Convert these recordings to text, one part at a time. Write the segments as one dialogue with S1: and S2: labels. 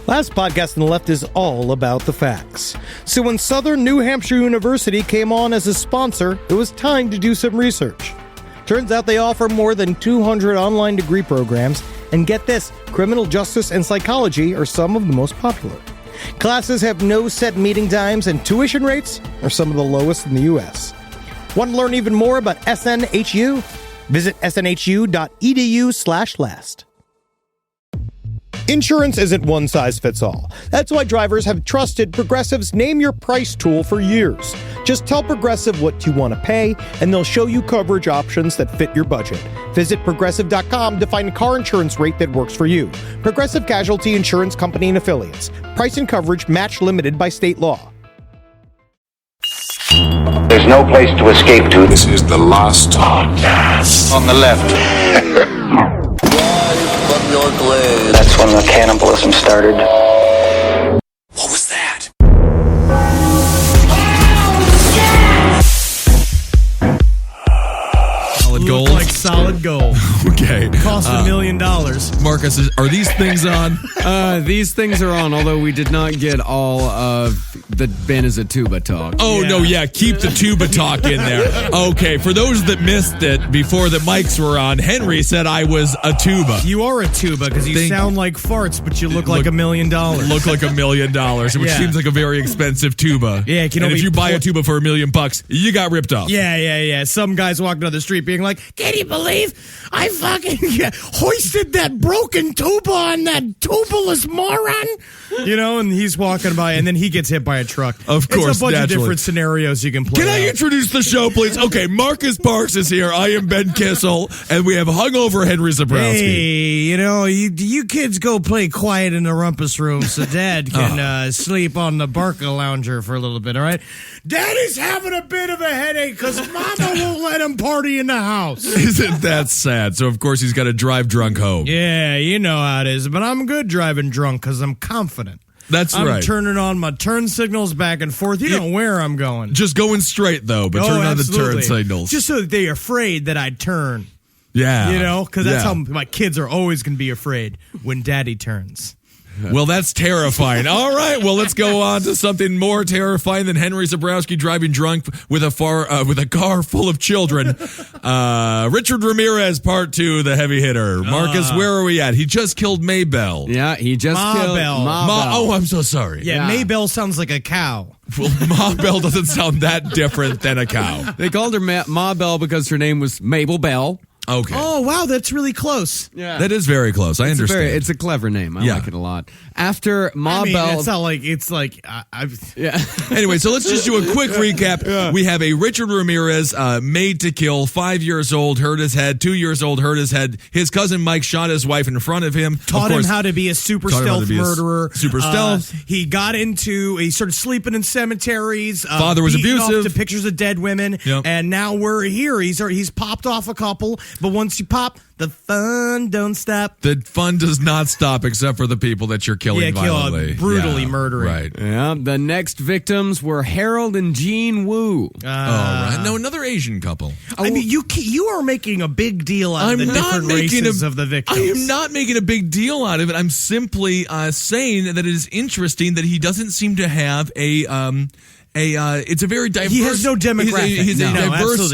S1: Last podcast on the left is all about the facts. So when Southern New Hampshire University came on as a sponsor, it was time to do some research. Turns out they offer more than 200 online degree programs, and get this, criminal justice and psychology are some of the most popular. Classes have no set meeting times, and tuition rates are some of the lowest in the U.S. Want to learn even more about SNHU? Visit snhu.edu/last. Insurance isn't one size fits all. That's why drivers have trusted Progressive's Name Your Price tool for years. Just tell Progressive what you want to pay, and they'll show you coverage options that fit your budget. Visit Progressive.com to find a car insurance rate that works for you. Progressive Casualty Insurance Company and Affiliates. Price and coverage match limited by state law.
S2: There's no place to escape to.
S3: This is the last podcast.
S2: On the left.
S4: From your grave.
S2: That's when the cannibalism started.
S3: What was that?
S5: Solid gold.
S6: Like solid gold.
S5: Okay.
S6: Cost $1 million.
S5: Marcus, are these things on?
S7: These things are on, although we did not get all of the Ben is a tuba talk.
S5: Oh, yeah. No, yeah. Keep the tuba talk in there. Okay, for those that missed it before the mics were on, Henry said I was a tuba.
S6: You are a tuba because you sound like farts, but you look like $1 million.
S5: Look like $1 million, which seems like a very expensive tuba.
S6: Yeah,
S5: and if you buy a tuba for $1 million, you got ripped off.
S6: Yeah. Some guys walking down the street being like, "Can you believe I fucking hoisted that broken tuba on that tubaless moron?" You know, and he's walking by, and then he gets hit by a truck.
S5: Of course,
S6: it's a bunch
S5: naturally.
S6: of different scenarios you can play.
S5: Can I introduce the show, please? Okay, Marcus Parks is here. I am Ben Kissel, and we have hungover Henry Zabrowski.
S6: Hey, you kids go play quiet in the rumpus room so Dad can sleep on the Barca lounger for a little bit, all right? Daddy's having a bit of a headache because Mama won't let him party in the house.
S5: Isn't that sad? So, of course, he's got to drive drunk home.
S6: Yeah, you know how it is, but I'm good driving drunk because I'm confident.
S5: That's
S6: I'm
S5: right.
S6: turning on my turn signals back and forth. You know where I'm going.
S5: Just going straight, though, but turn on the turn signals.
S6: Just so that they're afraid that I'd turn.
S5: Yeah.
S6: You know, because that's how my kids are always going to be afraid when Daddy turns.
S5: Well, that's terrifying. All right, well, let's go on to something more terrifying than Henry Zabrowski driving drunk with a car full of children. Richard Ramirez, part 2, the heavy hitter. Marcus, where are we at? He just killed Maybell.
S7: Yeah, he just killed
S5: Oh, I'm so sorry.
S6: Yeah, Maybell sounds like a cow.
S5: Well, Ma Bell doesn't sound that different than a cow.
S7: They called her Ma Bell because her name was Mabel Bell.
S5: Okay.
S6: Oh, wow, that's really close.
S7: Yeah.
S5: That is very close. I understand.
S7: It's a clever name. I like it a lot. After Ma Bell...
S6: It's not like... It's like...
S7: Yeah.
S5: Anyway, so let's just do a quick recap. Yeah. We have a Richard Ramirez made to kill, 5 years old, hurt his head, 2 years old, hurt his head. His cousin Mike shot his wife in front of him.
S6: Taught him how to be a super stealth murderer.
S5: Super stealth.
S6: He started sleeping in cemeteries.
S5: Father was abusive.
S6: Off to pictures of dead women.
S5: Yep.
S6: And now we're here. He's popped off a couple. But once you pop, the fun don't stop.
S5: The fun does not stop except for the people that you're killing violently.
S6: Brutally murdering.
S5: Right.
S7: Yeah. The next victims were Harold and Jean Wu.
S5: Right. No, another Asian couple.
S6: I mean, you are making a big deal out of the different races of the victims.
S5: I am not making a big deal out of it. I'm simply saying that it is interesting that he doesn't seem to have it's a very diverse...
S6: He has no demographic.
S5: He's a diverse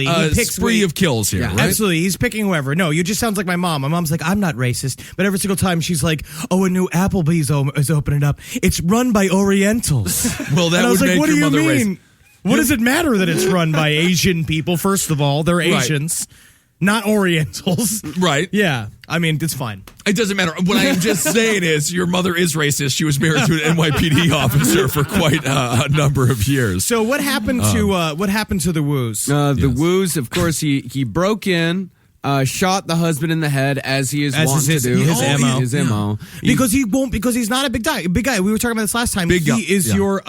S5: spree of kills here, right?
S6: Absolutely. He's picking whoever. No, you just sounds like my mom. My mom's like, I'm not racist. But every single time she's like, oh, a new Applebee's is opening up. It's run by Orientals.
S5: Well, that would make your mother racist.
S6: What does it matter that it's run by Asian people? First of all, they're Asians. Not Orientals.
S5: Right.
S6: Yeah. I mean, it's fine.
S5: It doesn't matter. What I am just saying is your mother is racist. She was married to an NYPD officer for quite a number of years.
S6: So what happened to the Woos?
S7: The Woos, of course, he broke in, shot the husband in the head as he is wont to do. His MO.
S6: Because he's not a big guy. Big guy. We were talking about this last time. He's your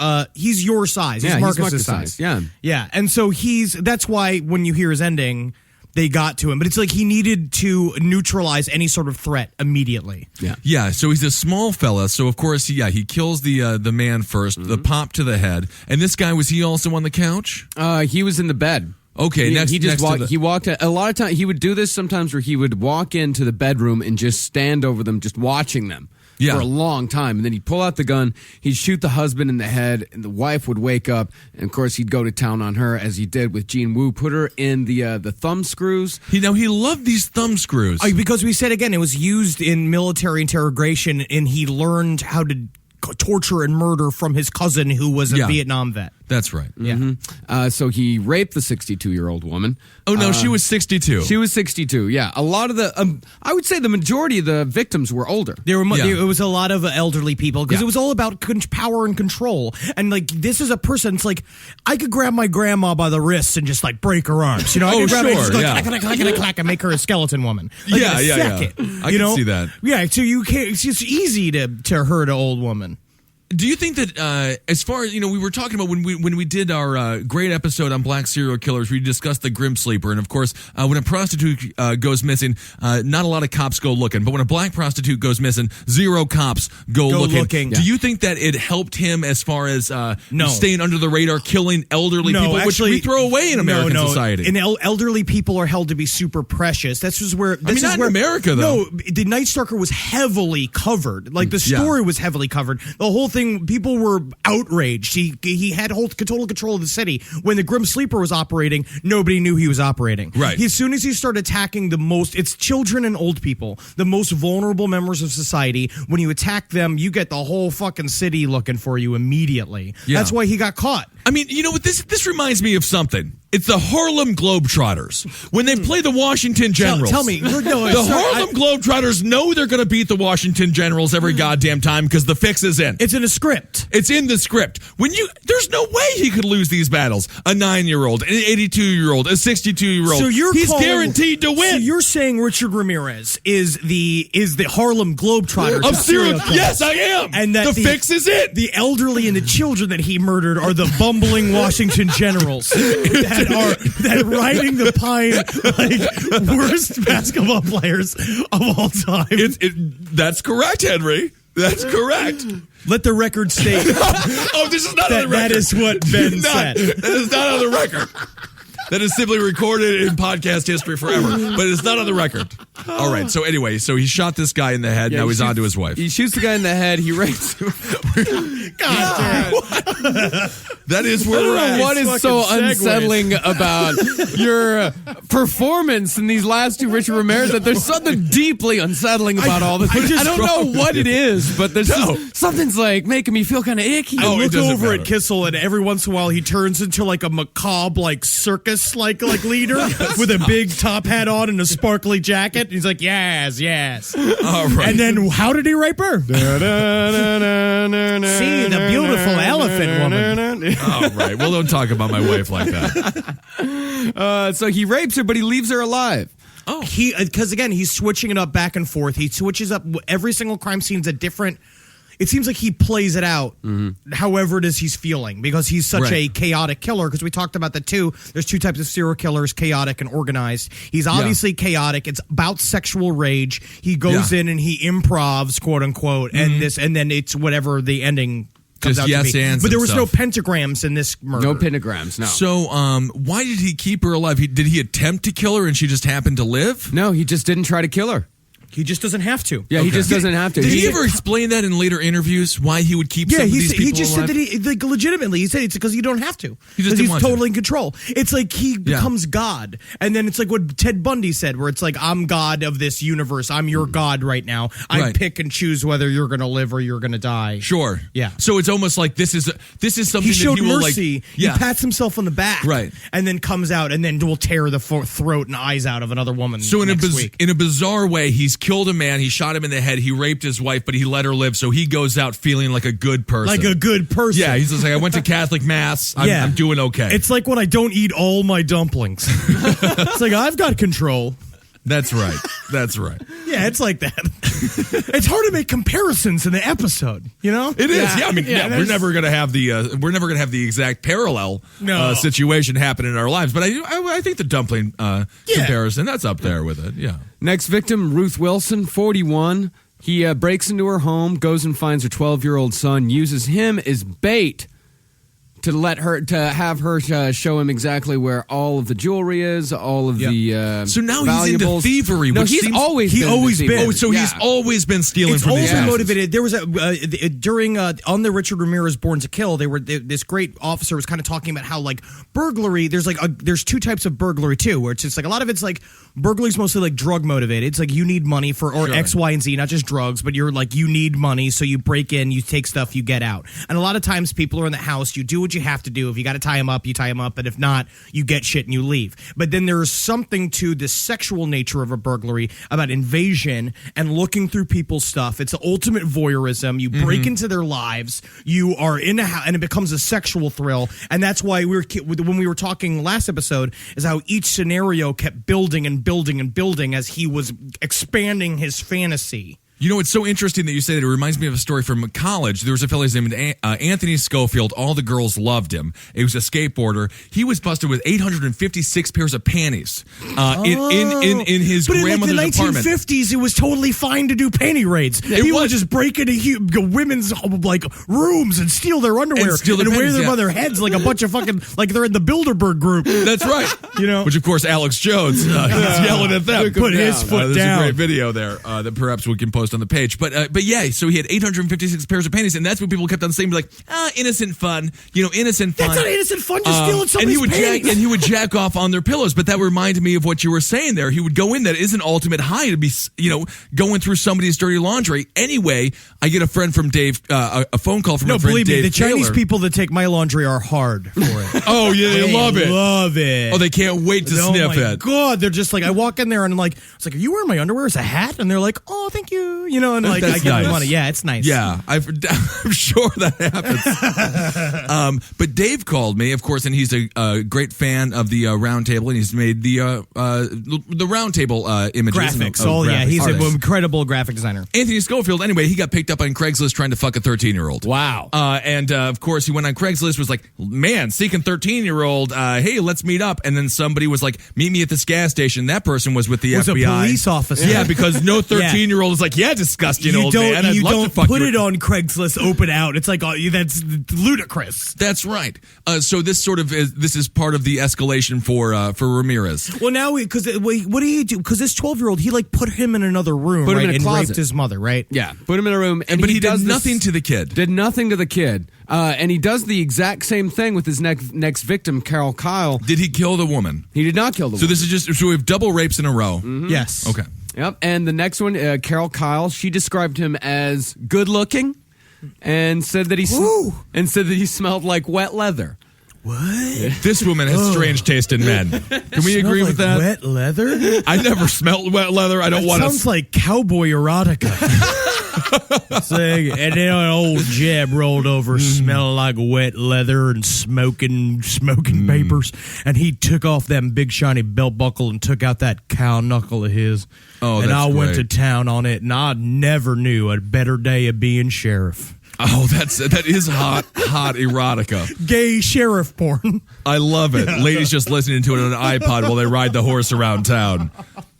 S6: size. He's Marcus's size.
S7: Yeah.
S6: Yeah. And so that's why when you hear his ending, they got to him. But it's like he needed to neutralize any sort of threat immediately.
S7: Yeah.
S5: Yeah, so he's a small fella. So, of course, he kills the man first, the pop to the head. And this guy, was he also on the couch?
S7: He was in the bed.
S5: Okay,
S7: he walked a lot of times. He would do this sometimes where he would walk into the bedroom and just stand over them, just watching them. for a long time. And then he'd pull out the gun, he'd shoot the husband in the head, and the wife would wake up. And, of course, he'd go to town on her, as he did with Jean Wu, put her in the thumb screws.
S5: He loved these thumb screws.
S6: Because we said, again, it was used in military interrogation, and he learned how to torture and murder from his cousin who was a Vietnam vet.
S5: That's right.
S6: Yeah.
S7: So he raped the 62-year-old woman.
S5: Oh, no, she was 62.
S7: She was 62, yeah. A lot of the, I would say the majority of the victims were older.
S6: It was a lot of elderly people because it was all about power and control. And, like, this is a person, it's like, I could grab my grandma by the wrists and just, like, break her arms. You know, I could grab her and just go, clack, and make her a skeleton woman. Like,
S5: I can see that.
S6: Yeah, so you can't, it's just easy to hurt an old woman.
S5: Do you think that, as far as, we were talking about when we did our great episode on black serial killers, we discussed the Grim Sleeper. And, of course, when a prostitute goes missing, not a lot of cops go looking. But when a black prostitute goes missing, 0 cops go looking. Do you think that it helped him as far as staying under the radar, killing elderly people, which we throw away in American society?
S6: And elderly people are held to be super precious. This is where...
S5: not in America, though.
S6: No, the Night Stalker was heavily covered. Like, the story was heavily covered. The whole thing, people were outraged. He had total control of the city. When the Grim Sleeper was operating, nobody knew he was operating.
S5: Right.
S6: As soon as he started attacking it's children and old people, the most vulnerable members of society. When you attack them, you get the whole fucking city looking for you immediately. Yeah. That's why he got caught.
S5: I mean, you know what? This reminds me of something. It's the Harlem Globetrotters. When they play the Washington Generals.
S6: Tell me.
S5: Harlem Globetrotters know they're going to beat the Washington Generals every goddamn time because the fix is in.
S6: It's in a script.
S5: It's in the script. There's no way he could lose these battles. A 9-year-old, an 82-year-old, a 62-year-old.
S6: So
S5: he's guaranteed to win.
S6: So you're saying Richard Ramirez is the Harlem Globetrotters
S5: of serial killers. Yes, I am.
S6: And that
S5: the fix is it.
S6: The elderly and the children that he murdered are the bumbling Washington Generals that riding the pine like worst basketball players of all time.
S5: That's correct, Henry. That's correct.
S6: Let the record state.
S5: This is not on the record.
S6: That is what Ben said.
S5: That is not on the record. That is simply recorded in podcast history forever, but it's not on the record. All right. So anyway, he shot this guy in the head. Now he's on to his wife.
S7: He shoots the guy in the head. He rapes him.
S6: God damn.
S5: That is where we're at.
S7: What is so unsettling about your performance in these last two Richard Ramirez that there's something deeply unsettling about all this. I don't know what it is, but there's something's like making me feel kind of icky.
S6: I look over at Kissel, and every once in a while he turns into like a macabre circus like leader with a big top hat on and a sparkly jacket. He's like, yes.
S5: All right.
S6: And then how did he rape her? See, the beautiful elephant woman.
S5: All right. Well, don't talk about my wife like that.
S7: So he rapes her, but he leaves her alive.
S6: Oh, because again, he's switching it up back and forth. He switches up every single crime scene's a different. It seems like he plays it out however it is he's feeling because he's such a chaotic killer. Because we talked about the two. There's two types of serial killers, chaotic and organized. He's obviously chaotic. It's about sexual rage. He goes in and he improvs, quote unquote, and then it's whatever the ending comes out to be. But there was no pentagrams in this murder.
S7: No pentagrams, no.
S5: So why did he keep her alive? Did he attempt to kill her and she just happened to live?
S7: No, he just didn't try to kill her.
S6: He just doesn't have to.
S7: Yeah, he just doesn't have to.
S5: Did he ever explain that in later interviews? Why he would keep some of these people
S6: he just
S5: alive?
S6: said that legitimately. He said it's because you don't have to.
S5: Because
S6: he's totally in control. It's like he becomes God. And then it's like what Ted Bundy said, where it's like, I'm God of this universe. I'm your God right now. I pick and choose whether you're going to live or you're going to die.
S5: Sure.
S6: Yeah.
S5: So it's almost like this is something
S6: he showed
S5: that he will
S6: mercy. He pats himself on the back.
S5: Right.
S6: And then comes out and then will tear the throat and eyes out of another woman.
S5: So in
S6: a
S5: bizarre way, he's killed a man. He shot him in the head. He raped his wife, but he let her live. So he goes out feeling like a good person.
S6: Like a good person.
S5: Yeah, he's just like, I went to Catholic Mass. I'm doing okay.
S6: It's like when I don't eat all my dumplings. It's like, I've got control.
S5: That's right. That's right.
S6: Yeah, it's like that. It's hard to make comparisons in the episode, you know?
S5: It is. Yeah, I mean, we're never going to have the exact parallel situation happen in our lives. But I think the dumpling comparison, that's up there with it. Yeah.
S7: Next victim, Ruth Wilson, 41. He breaks into her home, goes and finds her 12-year-old son, uses him as bait to have her show him exactly where all of the jewelry is, all of the
S5: So now
S7: valuables.
S5: he's into thievery.
S7: No,
S5: which
S7: he's
S5: seems-
S7: always
S6: He
S7: been
S6: always
S7: into
S6: been.
S7: thievery.
S5: Oh, so he's always been stealing
S6: It's
S5: from
S6: always
S5: these
S6: been
S5: guys.
S6: motivated. There was during on the Richard Ramirez Born to Kill. This great officer was kind of talking about how like burglary. There's two types of burglary too, where it's just like a lot of it's like burglary's mostly like drug motivated. It's like you need money for X, Y, and Z, not just drugs, but you're like you need money, so you break in, you take stuff, you get out. And a lot of times people are in the house. You do what you have to do. If you got to tie them up, you tie them up, and if not, you get shit and you leave. But then there's something to the sexual nature of a burglary about invasion and looking through people's stuff. It's the ultimate voyeurism. You break into their lives. You are in a house, and it becomes a sexual thrill. And that's why when we were talking last episode, is how each scenario kept building and building and building as he was expanding his fantasy.
S5: You know, it's so interesting that you say that. It reminds me of a story from college. There was a fellow named Anthony Schofield. All the girls loved him. He was a skateboarder. He was busted with 856 pairs of panties in his
S6: But
S5: grandmother's
S6: in like the
S5: apartment.
S6: 1950s, it was totally fine to do panty raids. He would just break into women's like rooms and steal their underwear
S5: And steal their
S6: wear
S5: panties,
S6: them
S5: yeah.
S6: on their heads like a bunch of fucking like they're in the Bilderberg group.
S5: That's right.
S6: You know?
S5: Which, of course, Alex Jones, he's yelling at them.
S6: Put his foot
S5: There's
S6: down.
S5: a great video there that perhaps we can post on the page. But yeah, so he had 856 pairs of panties, and that's what people kept on saying, like, innocent fun. You know, innocent fun.
S6: That's not innocent fun. Just stealing somebody's panties.
S5: And he would jack off on their pillows. But that reminded me of what you were saying there. He would go in. That is an ultimate high to be, going through somebody's dirty laundry. Anyway, I get a friend from Dave, a phone call from
S6: No,
S5: a friend
S6: believe me,
S5: Dave
S6: the Chinese
S5: Taylor.
S6: people that take my laundry are hard for it.
S5: Oh yeah, they love it.
S6: Love it.
S5: Oh, they can't wait to
S6: Oh
S5: sniff
S6: my
S5: it.
S6: God, they're just like I walk in there and I'm like, it's like, are you wearing my underwear as a hat? And they're like, oh, thank you. You know, and like
S5: That's
S6: I give them
S5: nice.
S6: money. Yeah, it's nice.
S5: Yeah, I'm sure that happens. But Dave called me, of course, and he's a great fan of the Round Table, and he's made the Round Table images.
S6: Graphics.
S5: and,
S6: Yeah, he's
S5: artists.
S6: an incredible graphic designer.
S5: Anthony Schofield, anyway, he got picked up on Craigslist trying to fuck a 13-year-old.
S7: Wow.
S5: And of course, he went on Craigslist, was like, man, seeking 13-year-old, hey, let's meet up. And then somebody was like, meet me at this gas station. That person was with the
S6: Was
S5: FBI.
S6: a police officer.
S5: Yeah, because no 13-year-old is like, yeah, disgusting old man. I'd
S6: You
S5: love to
S6: don't
S5: fuck
S6: put
S5: you.
S6: it on Craigslist open out. It's like that's ludicrous.
S5: That's right. So this is part of the escalation for Ramirez.
S6: Well, now because what do you do? Because this 12-year-old, he like put him in another room,
S7: Put him
S6: right,
S7: in a
S6: and
S7: closet.
S6: raped his mother, right?
S7: Yeah, put him in a room,
S5: But he
S7: does
S5: did
S7: this-
S5: nothing to the kid.
S7: Did nothing to the kid, and he does the exact same thing with his next victim, Carol Kyle.
S5: Did he kill the woman?
S7: He did not kill the
S5: So
S7: woman.
S5: this is so we have double rapes in a row.
S7: Mm-hmm.
S6: Yes.
S5: Okay.
S7: Yep, and the next one, Carol Kyle, she described him as good-looking, and said that he smelled like wet leather.
S6: What?
S5: This woman has strange taste in men. Can we agree with that?
S6: Wet leather?
S5: I never smelled wet leather. I don't want
S6: Sounds
S5: to.
S6: like cowboy erotica. And then an old Jeb rolled over, smelling like wet leather and smoking papers. And he took off them big shiny belt buckle and took out that cow knuckle of his.
S5: Oh,
S6: and
S5: that's
S6: I went to
S5: great.
S6: town on it, and I never knew a better day of being sheriff.
S5: Oh, that is hot erotica.
S6: Gay sheriff porn.
S5: I love it. Ladies just listening to it on an iPod while they ride the horse around town.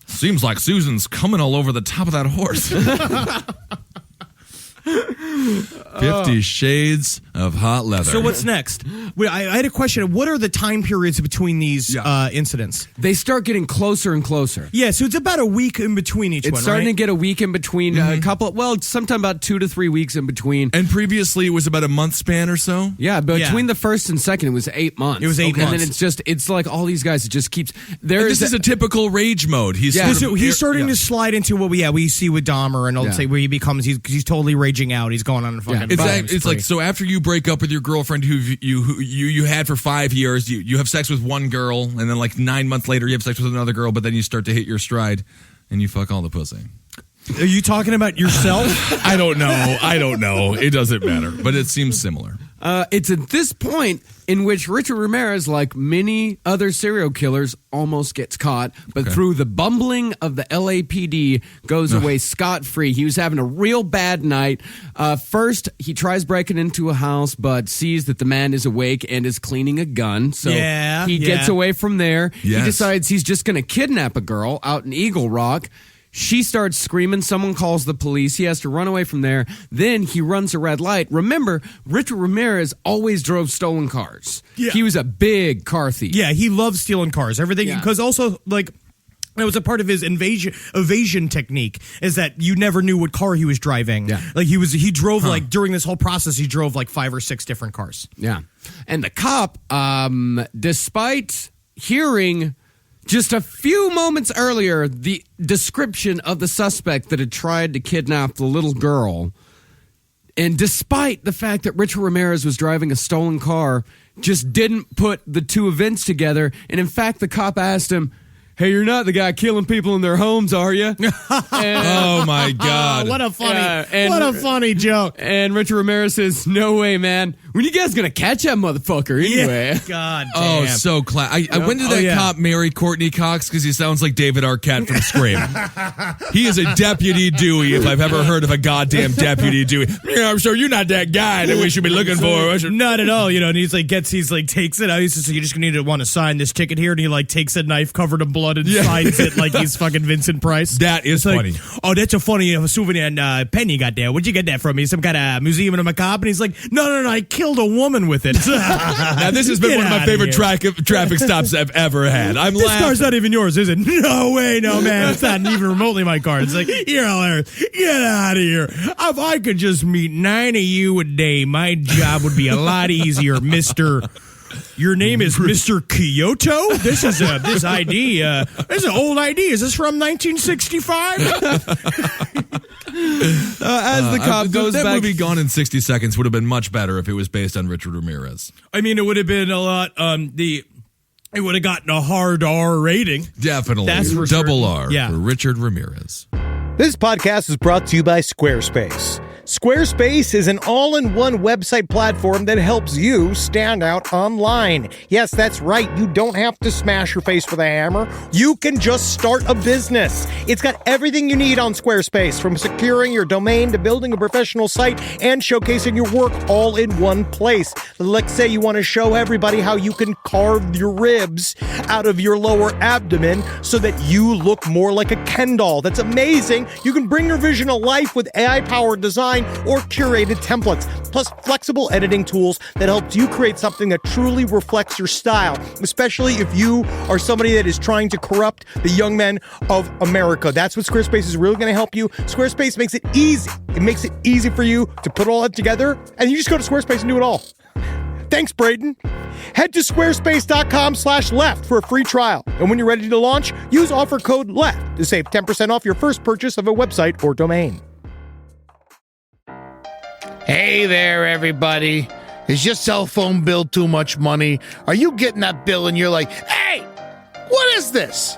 S5: Seems like Susan's coming all over the top of that horse. 50 Shades of Hot Leather.
S6: So what's next? I had a question. What are the time periods between these incidents?
S7: They start getting closer and closer.
S6: Yeah, so it's about a week in between each
S7: It's
S6: one,
S7: starting
S6: right?
S7: to get a week in between, a couple, sometime about 2 to 3 weeks in between.
S5: And previously it was about a month span or so?
S7: Yeah, but between the first and second, it was 8 months.
S6: It was 8
S7: And
S6: months.
S7: then it's like all these guys, it just keeps.
S5: And this is a typical rage mode. He's
S6: He's starting to slide into what we see with Dahmer, and I'll say where he becomes he's totally raging out. He's going on a fucking.
S5: It's like so after you break up with your girlfriend who you had for 5 years, you have sex with one girl, and then like 9 months later you have sex with another girl, but then you start to hit your stride and you fuck all the pussy.
S6: Are you talking about yourself?
S5: I don't know. It doesn't matter, but it seems similar.
S7: It's at this point in which Richard Ramirez, like many other serial killers, almost gets caught, but through the bumbling of the LAPD, goes away scot-free. He was having a real bad night. First, he tries breaking into a house, but sees that the man is awake and is cleaning a gun. So he gets away from there.
S5: Yes.
S7: He decides he's just going to kidnap a girl out in Eagle Rock. She starts screaming. Someone calls the police. He has to run away from there. Then he runs a red light. Remember, Richard Ramirez always drove stolen cars.
S6: Yeah.
S7: He was a big car thief.
S6: Yeah, he loves stealing cars. Everything,
S7: Yeah.
S6: because also, like, it was a part of his evasion technique is that you never knew what car he was driving.
S7: Yeah.
S6: Like he drove like during this whole process, he drove like 5 or 6 different cars.
S7: Yeah. And the cop, despite hearing just a few moments earlier the description of the suspect that had tried to kidnap the little girl, and despite the fact that Richard Ramirez was driving a stolen car, just didn't put the two events together. And in fact, the cop asked him, "Hey, you're not the guy killing people in their homes, are you?"
S5: Oh my God!
S6: What a funny joke.
S7: And Richard Ramirez says, "No way, man. When you guys gonna catch that motherfucker anyway?"
S6: Yeah. God
S5: Oh,
S6: damn.
S5: so when did that cop marry Courtney Cox? Because he sounds like David Arquette from Scream. He is a Deputy Dewey, if I've ever heard of a goddamn Deputy Dewey. Yeah, I'm sure you're not that guy that we should be looking for.
S6: Not at all, and he's like takes it out. He's just like, "You just need to want to sign this ticket here," and he like takes a knife covered in blood and signs it like he's fucking Vincent Price.
S5: That is funny.
S6: Oh, that's a funny souvenir pen you got there. Where'd you get that from? Some kind of museum in a macabre? And he's like, no, I killed a woman with it.
S5: Now, this has been one of my favorite traffic stops I've ever had. I'm
S6: This
S5: laughing.
S6: car's not even yours, is it? No way, no, man. It's not even remotely my car. It's like, you're hilarious. Get out of here. If I could just meet 9 of you a day, my job would be a lot easier, Mr. Your name is Mr. Kyoto? This is this ID. This is an old ID. Is this from 1965?
S7: As the cop goes
S5: that
S7: back,
S5: movie Gone in 60 Seconds would have been much better if it was based on Richard Ramirez.
S6: I mean, it would have been a lot. It would have gotten a hard R rating.
S5: Definitely.
S6: That's for
S5: Double
S6: certain.
S5: R
S6: Yeah.
S5: for Richard Ramirez.
S1: This podcast is brought to you by Squarespace. Squarespace is an all-in-one website platform that helps you stand out online. Yes, that's right. You don't have to smash your face with a hammer. You can just start a business. It's got everything you need on Squarespace, from securing your domain to building a professional site and showcasing your work all in one place. Let's say you want to show everybody how you can carve your ribs out of your lower abdomen so that you look more like a Ken doll. That's amazing. You can bring your vision to life with AI-powered design or curated templates, plus flexible editing tools that helps you create something that truly reflects your style, especially if you are somebody that is trying to corrupt the young men of America. That's what Squarespace is really going to help you. Squarespace makes it easy. It makes it easy for you to put all that together, and you just go to Squarespace and do it all. Thanks, Braden. Head to squarespace.com/left for a free trial. And when you're ready to launch, use offer code LEFT to save 10% off your first purchase of a website or domain.
S8: Hey there, everybody. Is your cell phone bill too much money? Are you getting that bill and you're like, hey, what is this?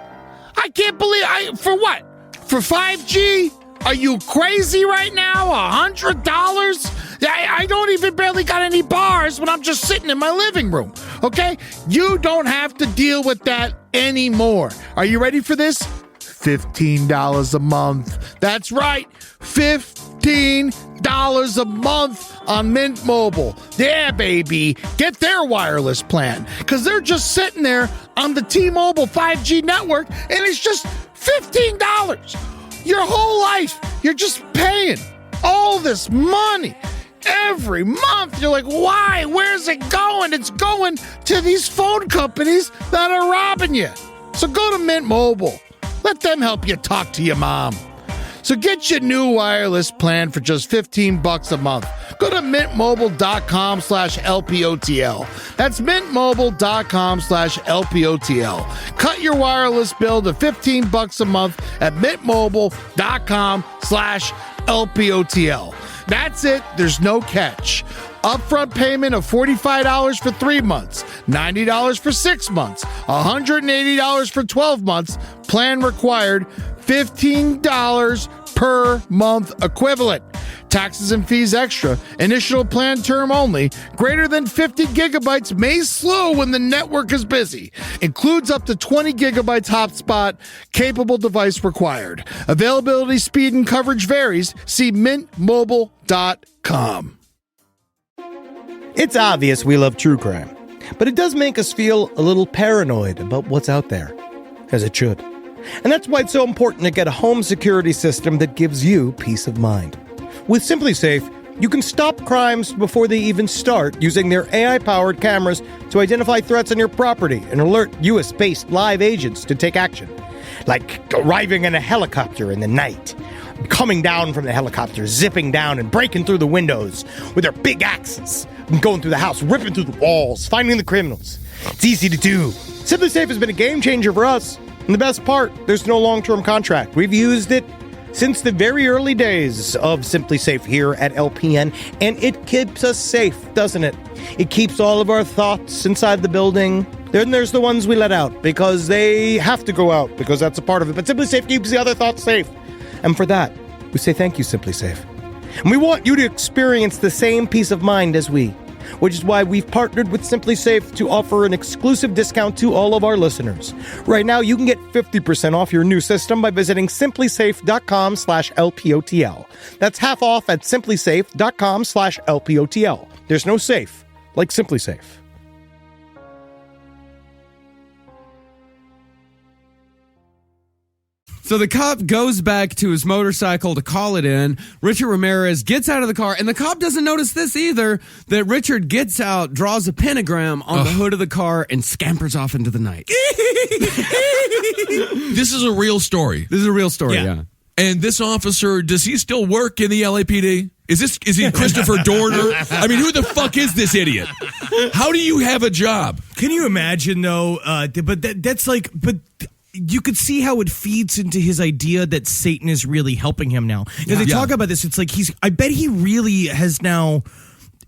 S8: I can't believe for what? For 5G? Are you crazy right now? $100? I don't even barely got any bars when I'm just sitting in my living room. Okay? You don't have to deal with that anymore. Are you ready for this? $15 a month. That's right. $15 a month on Mint Mobile. Yeah, baby. Get their wireless plan. Because they're just sitting there on the T-Mobile 5G network, and it's just $15. Your whole life, you're just paying all this money every month. You're like, why? Where's it going? It's going to these phone companies that are robbing you. So go to Mint Mobile. Let them help you talk to your mom. So get your new wireless plan for just $15 a month. Go to mintmobile.com/LPOTL. That's mintmobile.com/LPOTL. Cut your wireless bill to $15 a month at mintmobile.com/LPOTL. That's it. There's no catch. Upfront payment of $45 for 3 months, $90 for 6 months, $180 for 12 months. Plan required, $15 per month equivalent. Taxes and fees extra. Initial plan term only. Greater than 50 gigabytes may slow when the network is busy. Includes up to 20 gigabytes hotspot. Capable device required. Availability, speed, and coverage varies. See mintmobile.com.
S1: It's obvious we love true crime, but it does make us feel a little paranoid about what's out there, as it should. And that's why it's so important to get a home security system that gives you peace of mind. With Simply Safe, you can stop crimes before they even start using their AI-powered cameras to identify threats on your property and alert US-based live agents to take action. Like arriving in a helicopter in the night, coming down from the helicopter, zipping down and breaking through the windows with their big axes, and going through the house, ripping through the walls, finding the criminals. It's easy to do. Simply Safe has been a game changer for us. And the best part, there's no long-term contract. We've used it since the very early days of Simply Safe here at LPN, and it keeps us safe, doesn't it? It keeps all of our thoughts inside the building. Then there's the ones we let out because they have to go out because that's a part of it. But Simply Safe keeps the other thoughts safe. And for that, we say thank you, Simply Safe. And we want you to experience the same peace of mind as we, which is why we've partnered with Simply Safe to offer an exclusive discount to all of our listeners. Right now, you can get 50% off your new system by visiting simplysafe.com/LPOTL. That's half off at simplysafe.com/LPOTL. There's no safe like Simply Safe.
S7: So the cop goes back to his motorcycle to call it in. Richard Ramirez gets out of the car, and the cop doesn't notice this either, that Richard gets out, draws a pentagram on the hood of the car, and scampers off into the night.
S5: This is a real story.
S7: This is a real story, yeah.
S5: And this officer, does he still work in the LAPD? Is he Christopher Dorner? I mean, who the fuck is this idiot? How do you have a job?
S6: Can you imagine, though? That's like... But you could see how it feeds into his idea that Satan is really helping him now. Because they talk about this, it's like I bet he really has now...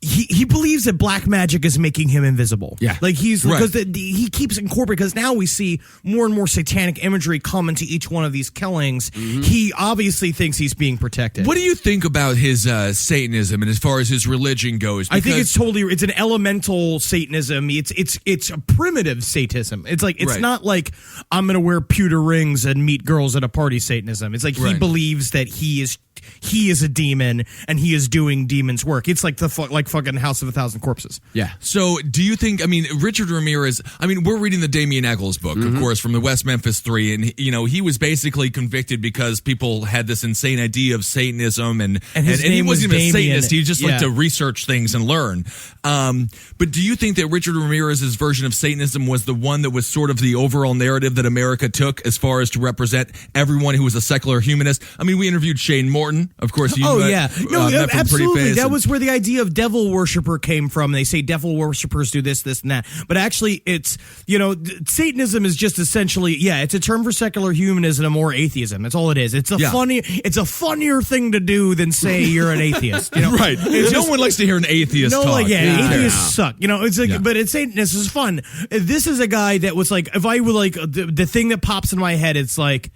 S6: He believes that black magic is making him invisible.
S7: Yeah.
S6: Like because he keeps incorporating, because now we see more and more satanic imagery come into each one of these killings. Mm-hmm. He obviously thinks he's being protected.
S5: What do you think about his Satanism and as far as his religion goes?
S6: I think it's an elemental Satanism. It's a primitive Satanism. It's like, it's not like I'm going to wear pewter rings and meet girls at a party Satanism. It's like he believes that he is a demon and he is doing demons' work. It's like fucking House of a Thousand Corpses.
S7: Yeah.
S5: So do you think, Richard Ramirez, we're reading the Damien Eccles book, of course, from the West Memphis 3, and, he was basically convicted because people had this insane idea of Satanism, and he wasn't even a Satanist, he just liked to research things and learn. But do you think that Richard Ramirez's version of Satanism was the one that was sort of the overall narrative that America took as far as to represent everyone who was a secular humanist? We interviewed Shane Morton, of course.
S6: Absolutely.
S5: Pretty Face,
S6: that was where the idea of devil worshiper came from. They say devil worshippers do this, and that. But actually, it's, Satanism is just essentially, it's a term for secular humanism or atheism. That's all it is. It's a funnier thing to do than say you're an atheist.
S5: Right. No one likes to hear an atheist talk.
S6: Atheists suck. It's like, but it's Satanism is fun. This is a guy that was like, if I were like, the thing that pops in my head, it's like,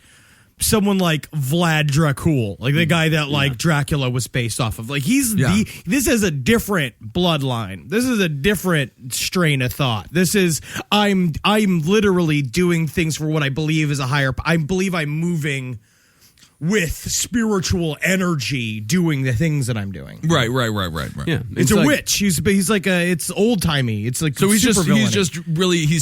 S6: someone like Vlad Dracul, like the guy that Dracula was based off of. Like this is a different bloodline. This is a different strain of thought. This is I'm literally doing things for what I believe is a higher. I believe I'm moving with spiritual energy doing the things that I'm doing.
S5: Right.
S7: Yeah,
S6: it's a witch. He's like it's old timey. It's like
S5: so he's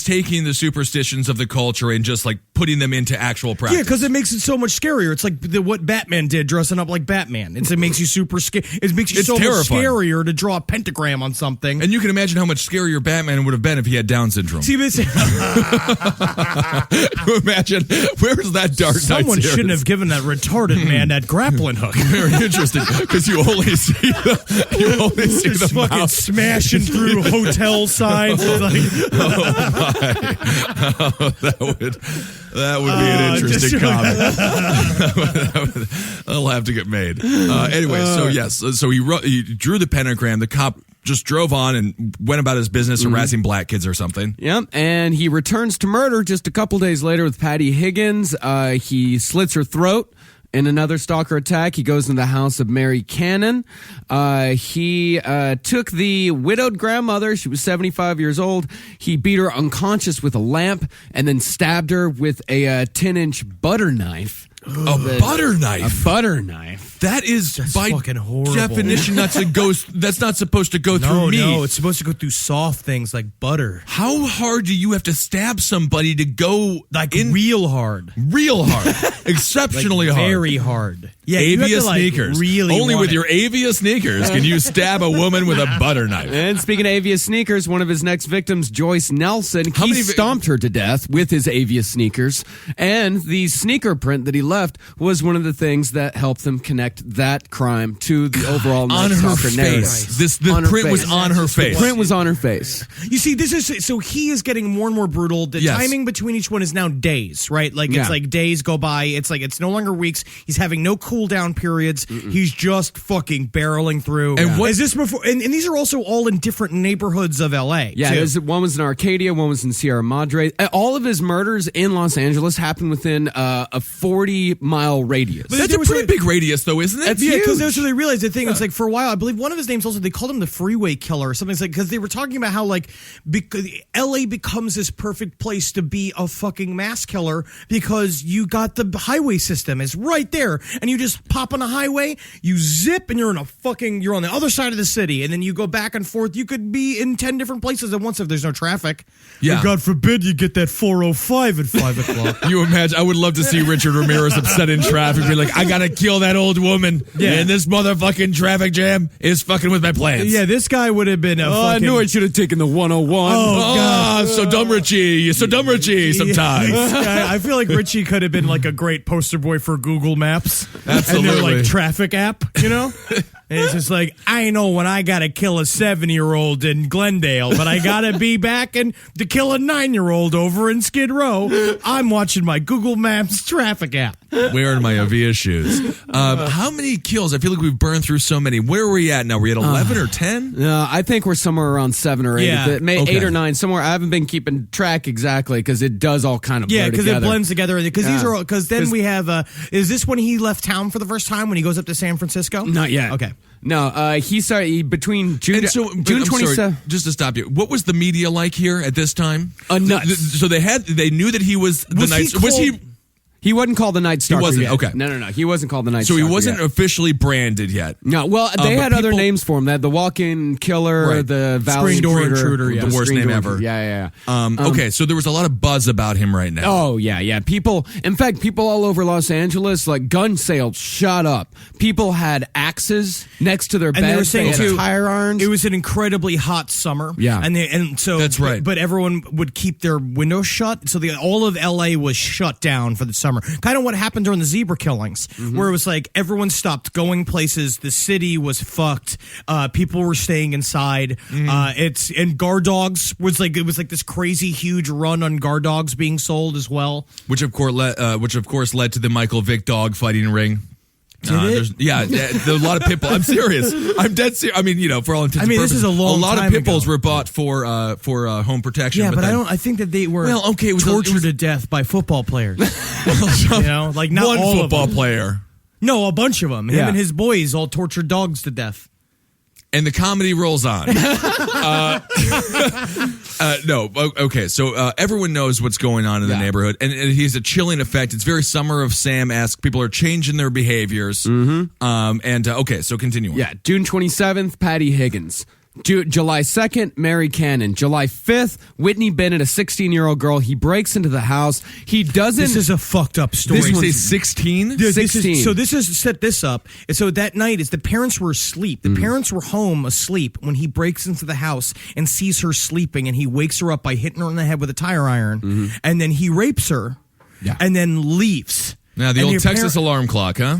S5: taking the superstitions of the culture and just like putting them into actual practice.
S6: Yeah, because it makes it so much scarier. It's like what Batman did, dressing up like Batman. It makes you super scared. It makes you so terrifying. Much scarier to draw a pentagram on something.
S5: And you can imagine how much scarier Batman would have been if he had Down syndrome.
S6: See,
S5: imagine where's that Dark Knight
S6: Someone
S5: series?
S6: Shouldn't have given that retarded man that grappling hook.
S5: Very interesting, because you only see the
S6: fucking
S5: mouth
S6: smashing through hotel signs.
S5: That would be an interesting comic. That'll have to get made. Anyway, so he drew the pentagram. The cop just drove on and went about his business harassing black kids or something.
S7: Yep, and he returns to murder just a couple days later with Patty Higgins. He slits her throat. In another stalker attack, he goes into the house of Mary Cannon. He took the widowed grandmother. She was 75 years old. He beat her unconscious with a lamp and then stabbed her with a 10-inch butter knife.
S5: A butter knife?
S7: A butter knife.
S5: That is by
S6: fucking horrible.
S5: definition that's not supposed to go through me.
S6: No, it's supposed to go through soft things like butter.
S5: How hard do you have to stab somebody to go
S6: Real hard.
S5: Real hard. Exceptionally hard.
S6: Very hard. Yeah,
S5: Avia sneakers.
S6: Really
S5: Only
S6: want
S5: with
S6: it.
S5: your Avia sneakers can you stab a woman with a butter knife.
S7: And speaking of Avia sneakers, one of his next victims, Joyce Nelson, he stomped her to death with his Avia sneakers. And the sneaker print that he left was one of the things that helped them connect that crime to the overall
S5: on
S7: Night
S5: her
S7: Stalker
S5: face.
S7: narrative.
S5: The print was on her face.
S7: The print was on her face.
S6: You see, this is so he is getting more and more brutal. The timing between each one is now days, right? Like it's like days go by. It's like it's no longer weeks. He's having no cool down periods. He's just fucking barreling through.
S5: And what
S6: is this before? And these are also all in different neighborhoods of LA.
S7: Yeah, one was in Arcadia, one was in Sierra Madre. All of his murders in Los Angeles happened within a 40-mile radius.
S5: That's a pretty big radius, though, isn't it?
S6: Yeah, because that's what they realized. The thing, it's like for a while, I believe one of his names also, they called him the Freeway Killer or something. It's like, because they were talking about how, like, because LA becomes this perfect place to be a fucking mass killer because you got the highway system. It's right there. And you just pop on a highway, you zip, and you're on the other side of the city. And then you go back and forth. You could be in 10 different places at once if there's no traffic.
S5: Yeah.
S6: And God forbid you get that 405 at 5 o'clock.
S5: You imagine, I would love to see Richard Ramirez upset in traffic, be like, I gotta kill that old woman.
S6: Yeah.
S5: And this motherfucking traffic jam is fucking with my plans.
S6: Yeah, this guy would have been
S7: I knew I should have taken the 101.
S6: Oh, God.
S5: So dumb Richie sometimes.
S6: This guy, I feel like Richie could have been like a great poster boy for Google Maps.
S5: Absolutely.
S6: And their like traffic app, you know? And it's just like, I know when I gotta kill a 7-year-old in Glendale, but I gotta be back and to kill a 9-year-old over in Skid Row. I'm watching my Google Maps traffic app.
S5: Wearing my Avia shoes. How many kills? I feel like we've burned through so many. Where are we at now? Are we at 11 or 10?
S7: I think we're somewhere around 7 or 8.
S6: Yeah.
S7: Maybe 8 or 9 somewhere. I haven't been keeping track exactly because it does all kind of blur
S6: Yeah, because it
S7: together.
S6: blends together. Because then we have. Is this when he left town for the first time when he goes up to San Francisco?
S7: Not yet.
S6: Okay.
S7: No, he started between June 27th.
S5: Just to stop you, what was the media like here at this time?
S7: Nuts.
S5: So they knew that he was the night. Was he?
S7: He wasn't called the Night Stalker.
S5: He wasn't,
S7: yet.
S5: okay.
S7: No. He wasn't called the Night
S5: So
S7: Stalker.
S5: he wasn't
S7: yet.
S5: officially branded yet.
S7: No, well, they
S5: but
S7: had other
S5: people-
S7: names for him. They had the Walk-In Killer,
S5: Right.
S7: the Valley
S6: Screen door intruder, yeah.
S5: The worst
S7: Screen
S5: name
S7: door
S5: ever.
S7: intruder. Yeah.
S5: Okay, so there was a lot of buzz about him right now.
S7: Oh, yeah. People all over Los Angeles, like gun sales shot up. People had axes next to their beds.
S6: And they were saying
S7: had
S6: too,
S7: tire irons.
S6: it was an incredibly hot summer.
S7: Yeah.
S6: and so
S5: That's right.
S6: But everyone would keep their windows shut, so all of LA was shut down for the summer. Kind of what happened during the zebra killings, where it was like everyone stopped going places. The city was fucked. People were staying inside. And guard dogs was like this crazy huge run on guard dogs being sold as well.
S5: Which of course led to the Michael Vick dog fighting ring.
S6: Did it?
S5: There's a lot of pit bulls. I'm serious. I'm dead serious. I mean, for all intents and purposes,
S6: this is a long
S5: lot
S6: time
S5: of pit bulls
S6: ago.
S5: were bought for home protection.
S6: Yeah, but
S5: then,
S6: I think that they were
S5: it was
S6: tortured to death by football players. Like not
S5: one
S6: all
S5: football
S6: of them.
S5: player.
S6: No, a bunch of them. Him
S7: Yeah.
S6: and his boys all tortured dogs to death.
S5: And the comedy rolls on. Okay. So everyone knows what's going on in the neighborhood, and he has a chilling effect. It's very Summer of Sam-esque. People are changing their behaviors. Okay, so continue on.
S7: Yeah, June 27th, Patty Higgins. July 2nd, Mary Cannon. July 5th, Whitney Bennett, a 16-year-old girl. He breaks into the house. He doesn't.
S6: This is a fucked up story.
S5: This was 16?
S6: Dude,
S7: 16.
S6: Set this up. And so that night is the parents were asleep. The parents were home asleep when he breaks into the house and sees her sleeping, and he wakes her up by hitting her in the head with a tire iron, and then he rapes her, and then leaves.
S5: Now, the
S6: And
S5: old
S6: your
S5: Texas alarm clock, huh?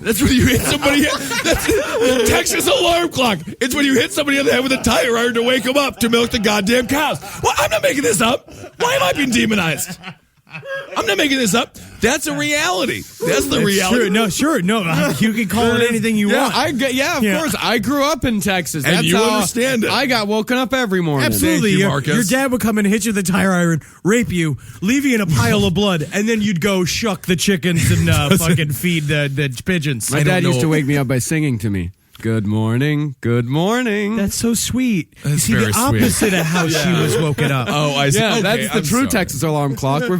S5: That's when you hit somebody. That's the Texas alarm clock. It's when you hit somebody on the head with a tire iron to wake them up to milk the goddamn cows. Well, I'm not making this up. Why am I being demonized? I'm not making this up. That's a reality. That's the reality.
S6: Sure. No, you can call it anything you want.
S7: Of course. I grew up in Texas.
S5: And
S7: That's
S5: you
S7: how
S5: understand it.
S7: I got woken up every morning.
S6: Absolutely.
S5: Thank you,
S6: Your
S5: Marcus.
S6: dad would come in and hit you with a tire iron, rape you, leave you in a pile of blood, and then you'd go shuck the chickens and fucking feed the pigeons.
S7: My dad used to wake me up by singing to me. Good morning. Good morning.
S6: That's so sweet. You
S5: That's
S6: see,
S5: very
S6: the
S5: sweet.
S6: opposite of how she was woken up.
S5: Oh, I see.
S7: Yeah,
S5: Okay,
S7: that's the
S5: I'm
S7: true
S5: sorry.
S7: Texas alarm clock. We're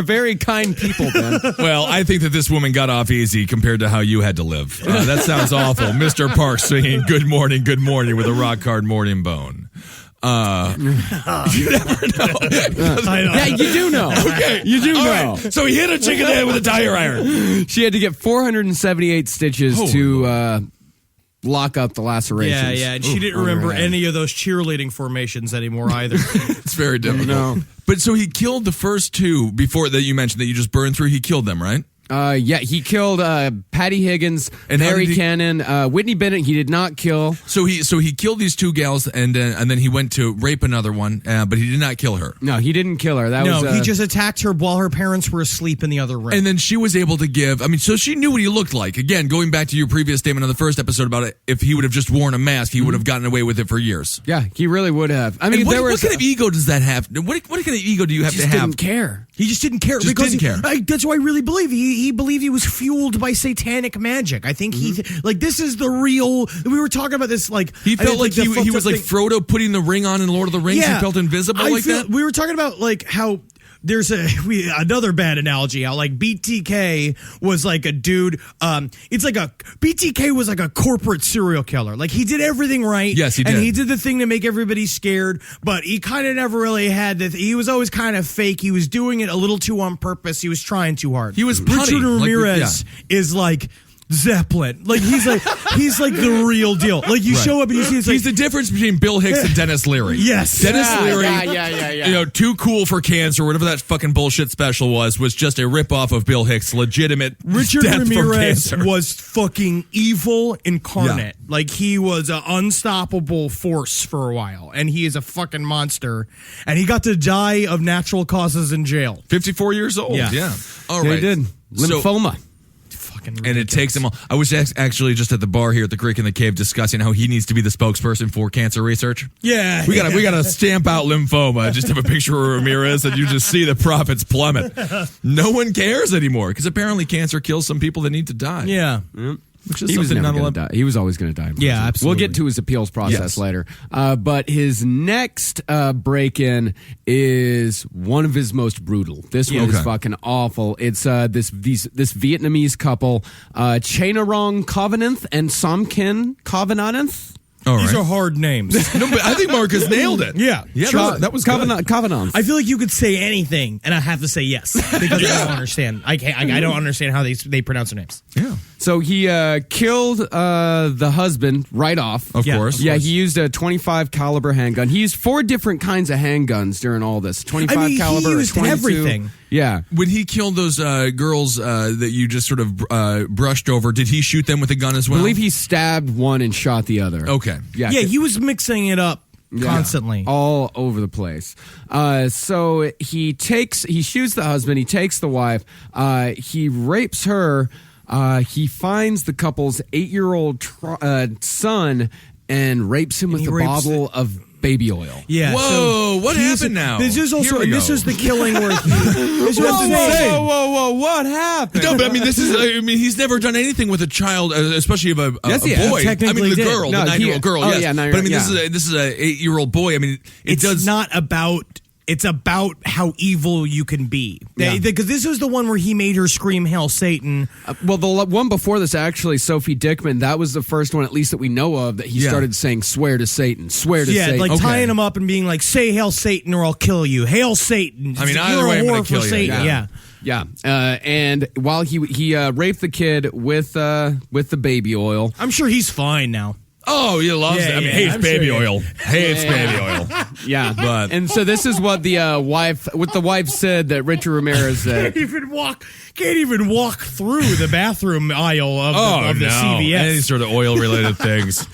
S7: very kind people, Ben.
S5: Well, I think that this woman got off easy compared to how you had to live. That sounds awful. Mr. Parks singing good morning with a rock hard morning bone. You never know.
S7: Yeah, you do know.
S5: Okay.
S7: You do
S5: All
S7: know.
S5: right. So he hit a chick in the head with a tire iron.
S7: She had to get 478 stitches
S5: Holy
S7: to lock up the lacerations.
S6: Yeah, and she didn't remember any of those cheerleading formations anymore either.
S5: It's very difficult.
S7: No.
S5: But so he killed the first two before that you mentioned that you just burned through. He killed them, right?
S7: Yeah, he killed Patty Higgins,
S5: And how
S7: Mary
S5: did he-
S7: Cannon, Whitney Bennett. He did not kill.
S5: So he killed these two gals, and then he went to rape another one, but he did not kill her.
S7: No, he didn't kill her. That
S6: No,
S7: was
S6: he just attacked her while her parents were asleep in the other room.
S5: And then she was able to give. I mean, so she knew what he looked like. Again, going back to your previous statement on the first episode about it, if he would have just worn a mask, he would have gotten away with it for years.
S7: Yeah, he really would have. I mean,
S5: And
S7: there
S5: what
S7: was
S5: kind of ego does that have? What kind of ego do you have
S7: just
S5: to have?
S7: didn't care.
S6: he just didn't care.
S5: Just
S6: because
S5: didn't care.
S6: That's what I really believe. He believed he was fueled by satanic magic. I think this is the real. We were talking about this like
S5: He
S6: I
S5: felt
S6: think
S5: like
S6: the
S5: he
S6: fucked
S5: was
S6: up
S5: like
S6: thing-
S5: Frodo putting the ring on in Lord of the Rings.
S6: Yeah.
S5: He felt invisible
S6: I
S5: like
S6: feel-
S5: that.
S6: We were talking about like how there's another bad analogy. How like BTK was like a dude. It's like BTK was like a corporate serial killer. Like he did everything right.
S5: Yes, he
S6: and
S5: did.
S6: he did the thing to make everybody scared. But he kind of never really had that. He was always kind of fake. He was doing it a little too on purpose. He was trying too hard.
S5: He was punny,
S6: Richard Ramirez is like Zeppelin. Like he's like the real deal. Like you show up and you see it's like
S5: He's the difference between Bill Hicks and Dennis Leary.
S6: Yes.
S5: Dennis Leary.
S7: Yeah.
S5: You know, too cool for cancer, whatever that fucking bullshit special was just a ripoff of Bill Hicks' legitimate
S6: Richard
S5: death from
S6: Ramirez
S5: cancer.
S6: was fucking evil incarnate. Like he was an unstoppable force for a while, and he is a fucking monster. And he got to die of natural causes in jail.
S5: 54 years old.
S6: Yeah.
S5: All
S7: They
S5: right.
S7: did.
S5: So-
S7: Lymphoma.
S6: Fucking
S5: and it takes him all. I was actually just at the bar here at the Creek in the Cave discussing how he needs to be the spokesperson for cancer research.
S6: Yeah,
S5: We gotta stamp out lymphoma. Just have a picture of Ramirez, and you just see the profits plummet. No one cares anymore because apparently cancer kills some people that need to die.
S6: Yeah.
S5: which is
S7: He was
S5: something
S7: never
S5: not a
S7: going to
S5: lot.
S7: die. He was always going to die. in prison.
S6: Yeah, absolutely.
S7: We'll get to his appeals process
S5: Yes.
S7: later. But his next break-in is one of his most brutal. This one is
S5: Okay.
S7: fucking awful. It's this Vietnamese couple, Chainarong Covenant and Somkin Covenant.
S5: All
S6: These
S5: right.
S6: are hard names.
S5: No, but I think Marcus nailed it.
S6: Yeah.
S5: Yeah,
S7: Sure.
S5: that was good.
S7: Covenant.
S6: I feel like you could say anything, and I have to say yes because I don't understand. I don't understand how they pronounce their names.
S5: Yeah.
S7: So he killed the husband right off.
S5: Of
S6: Yeah,
S5: course.
S6: of
S7: Yeah,
S6: course.
S7: he used a 25 caliber handgun. He used 4 different kinds of handguns during all this. 25
S6: I mean, he
S7: caliber,
S6: used
S7: 22.
S6: everything.
S7: Yeah.
S5: When he killed those girls that you just sort of brushed over, did he shoot them with a gun as
S7: I
S5: well?
S7: believe he stabbed one and shot the other.
S5: Okay.
S7: Yeah.
S6: Yeah, he was mixing it up constantly.
S7: All over the place. So he shoots the husband, he takes the wife, he rapes her, he finds the couple's 8-year-old son and rapes him with
S6: he
S7: a
S6: rapes
S7: bottle of baby oil.
S6: Yeah.
S5: Whoa, what
S6: he's-
S5: happened now?
S6: This is also
S5: Here we
S6: this
S5: go.
S6: is the killing where he. This is what I'm saying.
S7: whoa, what happened?
S5: No, but I mean, he's never done anything with a child, especially of a
S7: Yes, he
S5: boy.
S7: has.
S5: I mean,
S6: Technically
S5: the
S6: did.
S5: girl,
S7: No,
S5: the 9-year-old girl.
S7: oh,
S5: Yes,
S7: yeah,
S5: but I mean,
S7: yeah.
S5: this is a 8-year-old boy. I mean,
S6: It's not about. It's about how evil you can be.
S7: Yeah.
S6: Because this is the one where he made her scream "Hail Satan."
S7: Well, the one before this, actually, Sophie Dickman, that was the first one, at least that we know of, that he
S5: Yeah.
S7: started saying, swear to Satan, swear to
S6: Yeah,
S7: Satan.
S6: like
S5: Okay.
S6: tying him up and being like, "Say Hail Satan or I'll kill you." Hail Satan.
S5: I mean,
S6: You're
S5: either
S6: a
S5: way, I'm gonna
S6: whore for
S5: kill you.
S6: Satan.
S5: Yeah.
S6: Yeah.
S7: Yeah, and while he raped the kid with the baby oil.
S6: I'm sure he's fine now.
S5: Oh, he loves
S6: Yeah,
S5: it. I mean,
S6: yeah,
S5: hates
S6: I'm
S5: baby
S6: sure he-
S5: oil. Hates baby oil.
S7: Yeah,
S5: But-
S7: and so this is what the wife said that Richard Ramirez said.
S6: Can't even walk through the bathroom aisle of the CVS.
S5: Any sort of oil related things.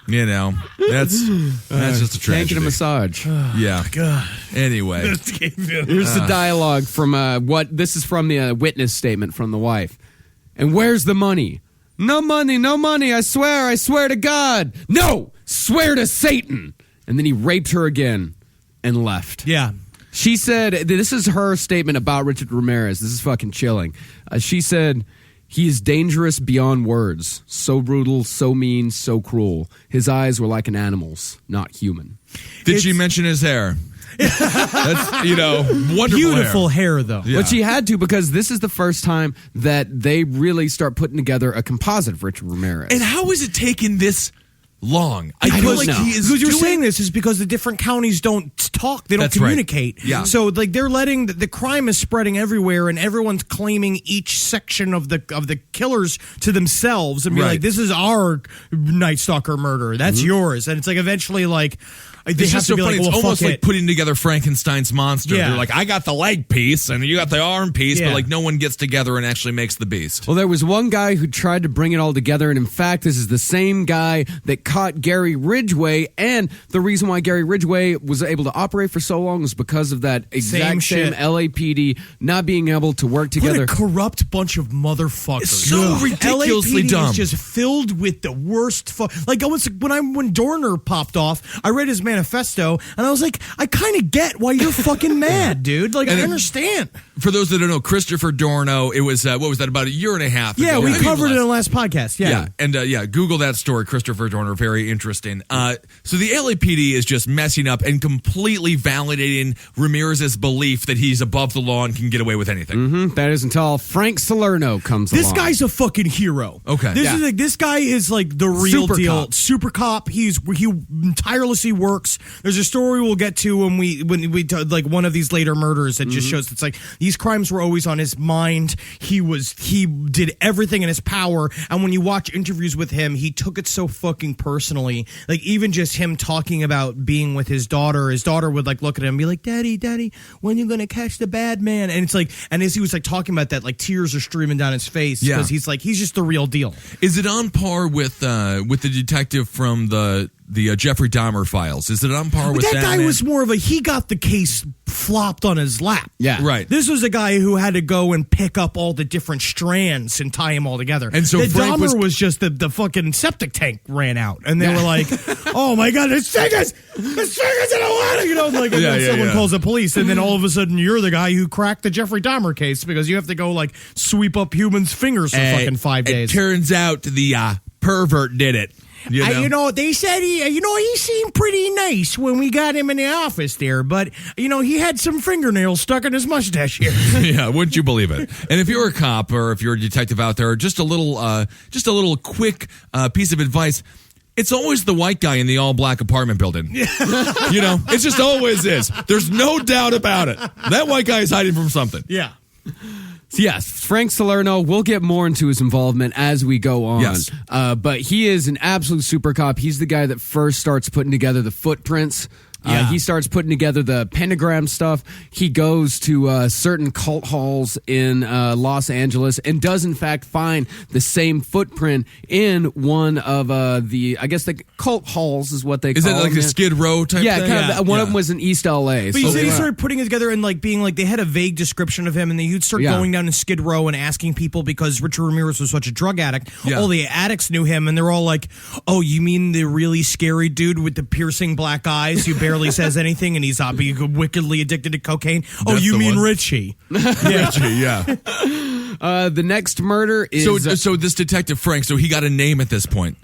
S5: You know, that's just a
S7: Can't
S5: tragedy.
S7: get a massage.
S5: Yeah.
S6: God.
S5: Anyway,
S7: Here's the dialogue from this is from the witness statement from the wife. And where's the money? No money, I swear to God. No, swear to Satan. And then he raped her again and left.
S6: Yeah.
S7: She said, this is her statement about Richard Ramirez. This is fucking chilling. She said, He is dangerous beyond words. So brutal, so mean, so cruel. His eyes were like an animal's, not human.
S5: Did she mention his hair? That's, wonderful
S6: Beautiful hair though.
S5: Yeah.
S7: But she had to, because this is the first time that they really start putting together a composite of Richard Ramirez.
S5: And how is it taking this long?
S7: I
S5: feel
S7: don't
S5: like
S7: know.
S5: he is
S6: Because you're
S5: doing-
S6: saying this is because the different counties don't talk, they don't
S5: That's right.
S6: communicate.
S5: Yeah.
S6: So like they're letting the crime is spreading everywhere, and everyone's claiming each section of the killers to themselves and be
S5: Right.
S6: like, "This is our Night Stalker murder. That's yours." And it's like eventually like they
S5: It's
S6: have
S5: just
S6: to
S5: so
S6: be
S5: funny.
S6: like,
S5: It's
S6: "Well,
S5: almost
S6: fuck
S5: like
S6: it."
S5: putting together Frankenstein's monster.
S6: Yeah.
S5: They're like, I got the leg piece and you got the arm piece,
S6: Yeah.
S5: but like no one gets together and actually makes the beast.
S7: Well, there was one guy who tried to bring it all together, and in fact, this is the same guy that caught Gary Ridgway, and the reason why Gary Ridgway was able to operate for so long was because of that exact same
S6: shit.
S7: LAPD not being able to work
S6: What
S7: together.
S6: a corrupt bunch of motherfuckers.
S5: It's so ridiculously
S6: LAPD
S5: dumb.
S6: is just filled with the worst. Like when Dorner popped off, I read his manifesto and I was like, I kind of get why you're fucking mad, dude. Like, I understand.
S5: For those that don't know, Christopher Dorno, it was, what was that, about a year and a half ago?
S6: Yeah, we
S5: Maybe
S6: covered it
S5: less.
S6: in the last podcast. Yeah.
S5: And Google that story, Christopher Dorner, very interesting. So the LAPD is just messing up and completely validating Ramirez's belief that he's above the law and can get away with anything.
S7: That is until Frank Salerno comes
S6: This
S7: along.
S6: g's a fucking hero.
S5: Okay.
S6: This
S5: Yeah.
S6: is like this guy is like the real
S7: Super
S6: deal.
S7: cop.
S6: Super cop. He tirelessly works. There's a story we'll get to when we like one of these later murders that just shows it's like these crimes were always on his mind. He did everything in his power, and when you watch interviews with him, he took it so fucking personally. Like even just him talking about being with his daughter would like look at him and be like, Daddy, when you gonna catch the bad man? And it's like, and as he was like talking about that, like tears are streaming down his face
S5: Yeah.
S6: because he's just the real deal.
S5: Is it on par with the detective from the Jeffrey Dahmer files? Is it on par with
S6: That
S5: that?
S6: guy
S5: man?
S6: was more of he got the case flopped on his lap.
S7: Yeah.
S5: Right.
S6: This was a guy who had to go and pick up all the different strands and tie them all together.
S5: And so
S6: the
S5: Frank
S6: Dahmer
S5: was-
S6: was just the fucking septic tank ran out, and they were like, "Oh my god, this thing is in the water," like and then someone calls the police, and then all of a sudden you're the guy who cracked the Jeffrey Dahmer case because you have to go like sweep up humans' fingers for fucking 5 days.
S5: It turns out the pervert did it.
S6: They said he seemed pretty nice when we got him in the office there, but he had some fingernails stuck in his mustache here.
S5: Yeah, wouldn't you believe it? And if you're a cop or if you're a detective out there, just a little quick piece of advice. It's always the white guy in the all-black apartment building. It just always is. There's no doubt about it. That white guy is hiding from something.
S6: Yeah.
S7: Yes, Frank Salerno, we'll get more into his involvement as we go on.
S5: Yes.
S7: But he is an absolute super cop. He's the guy that first starts putting together the footprints. He starts putting together the pentagram stuff. He goes to certain cult halls in Los Angeles and does, in fact, find the same footprint in one of the cult halls is what they call
S5: Is it like
S7: them.
S5: a Skid Row type
S7: Yeah,
S5: thing?
S7: kind of. One of them was in East L.A.
S6: But he started putting it together and like being like they had a vague description of him, and then he'd start going down to Skid Row and asking people because Richard Ramirez was such a drug addict.
S5: Yeah.
S6: All the addicts knew him, and they're all like, "Oh, you mean the really scary dude with the piercing black eyes who barely says anything, and he's wickedly addicted to cocaine? Oh,
S5: That's
S6: you
S5: the
S6: mean
S5: one.
S6: Richie?"
S5: Richie, yeah.
S7: The next murder is
S5: So this detective Frank, so he got a name at this point.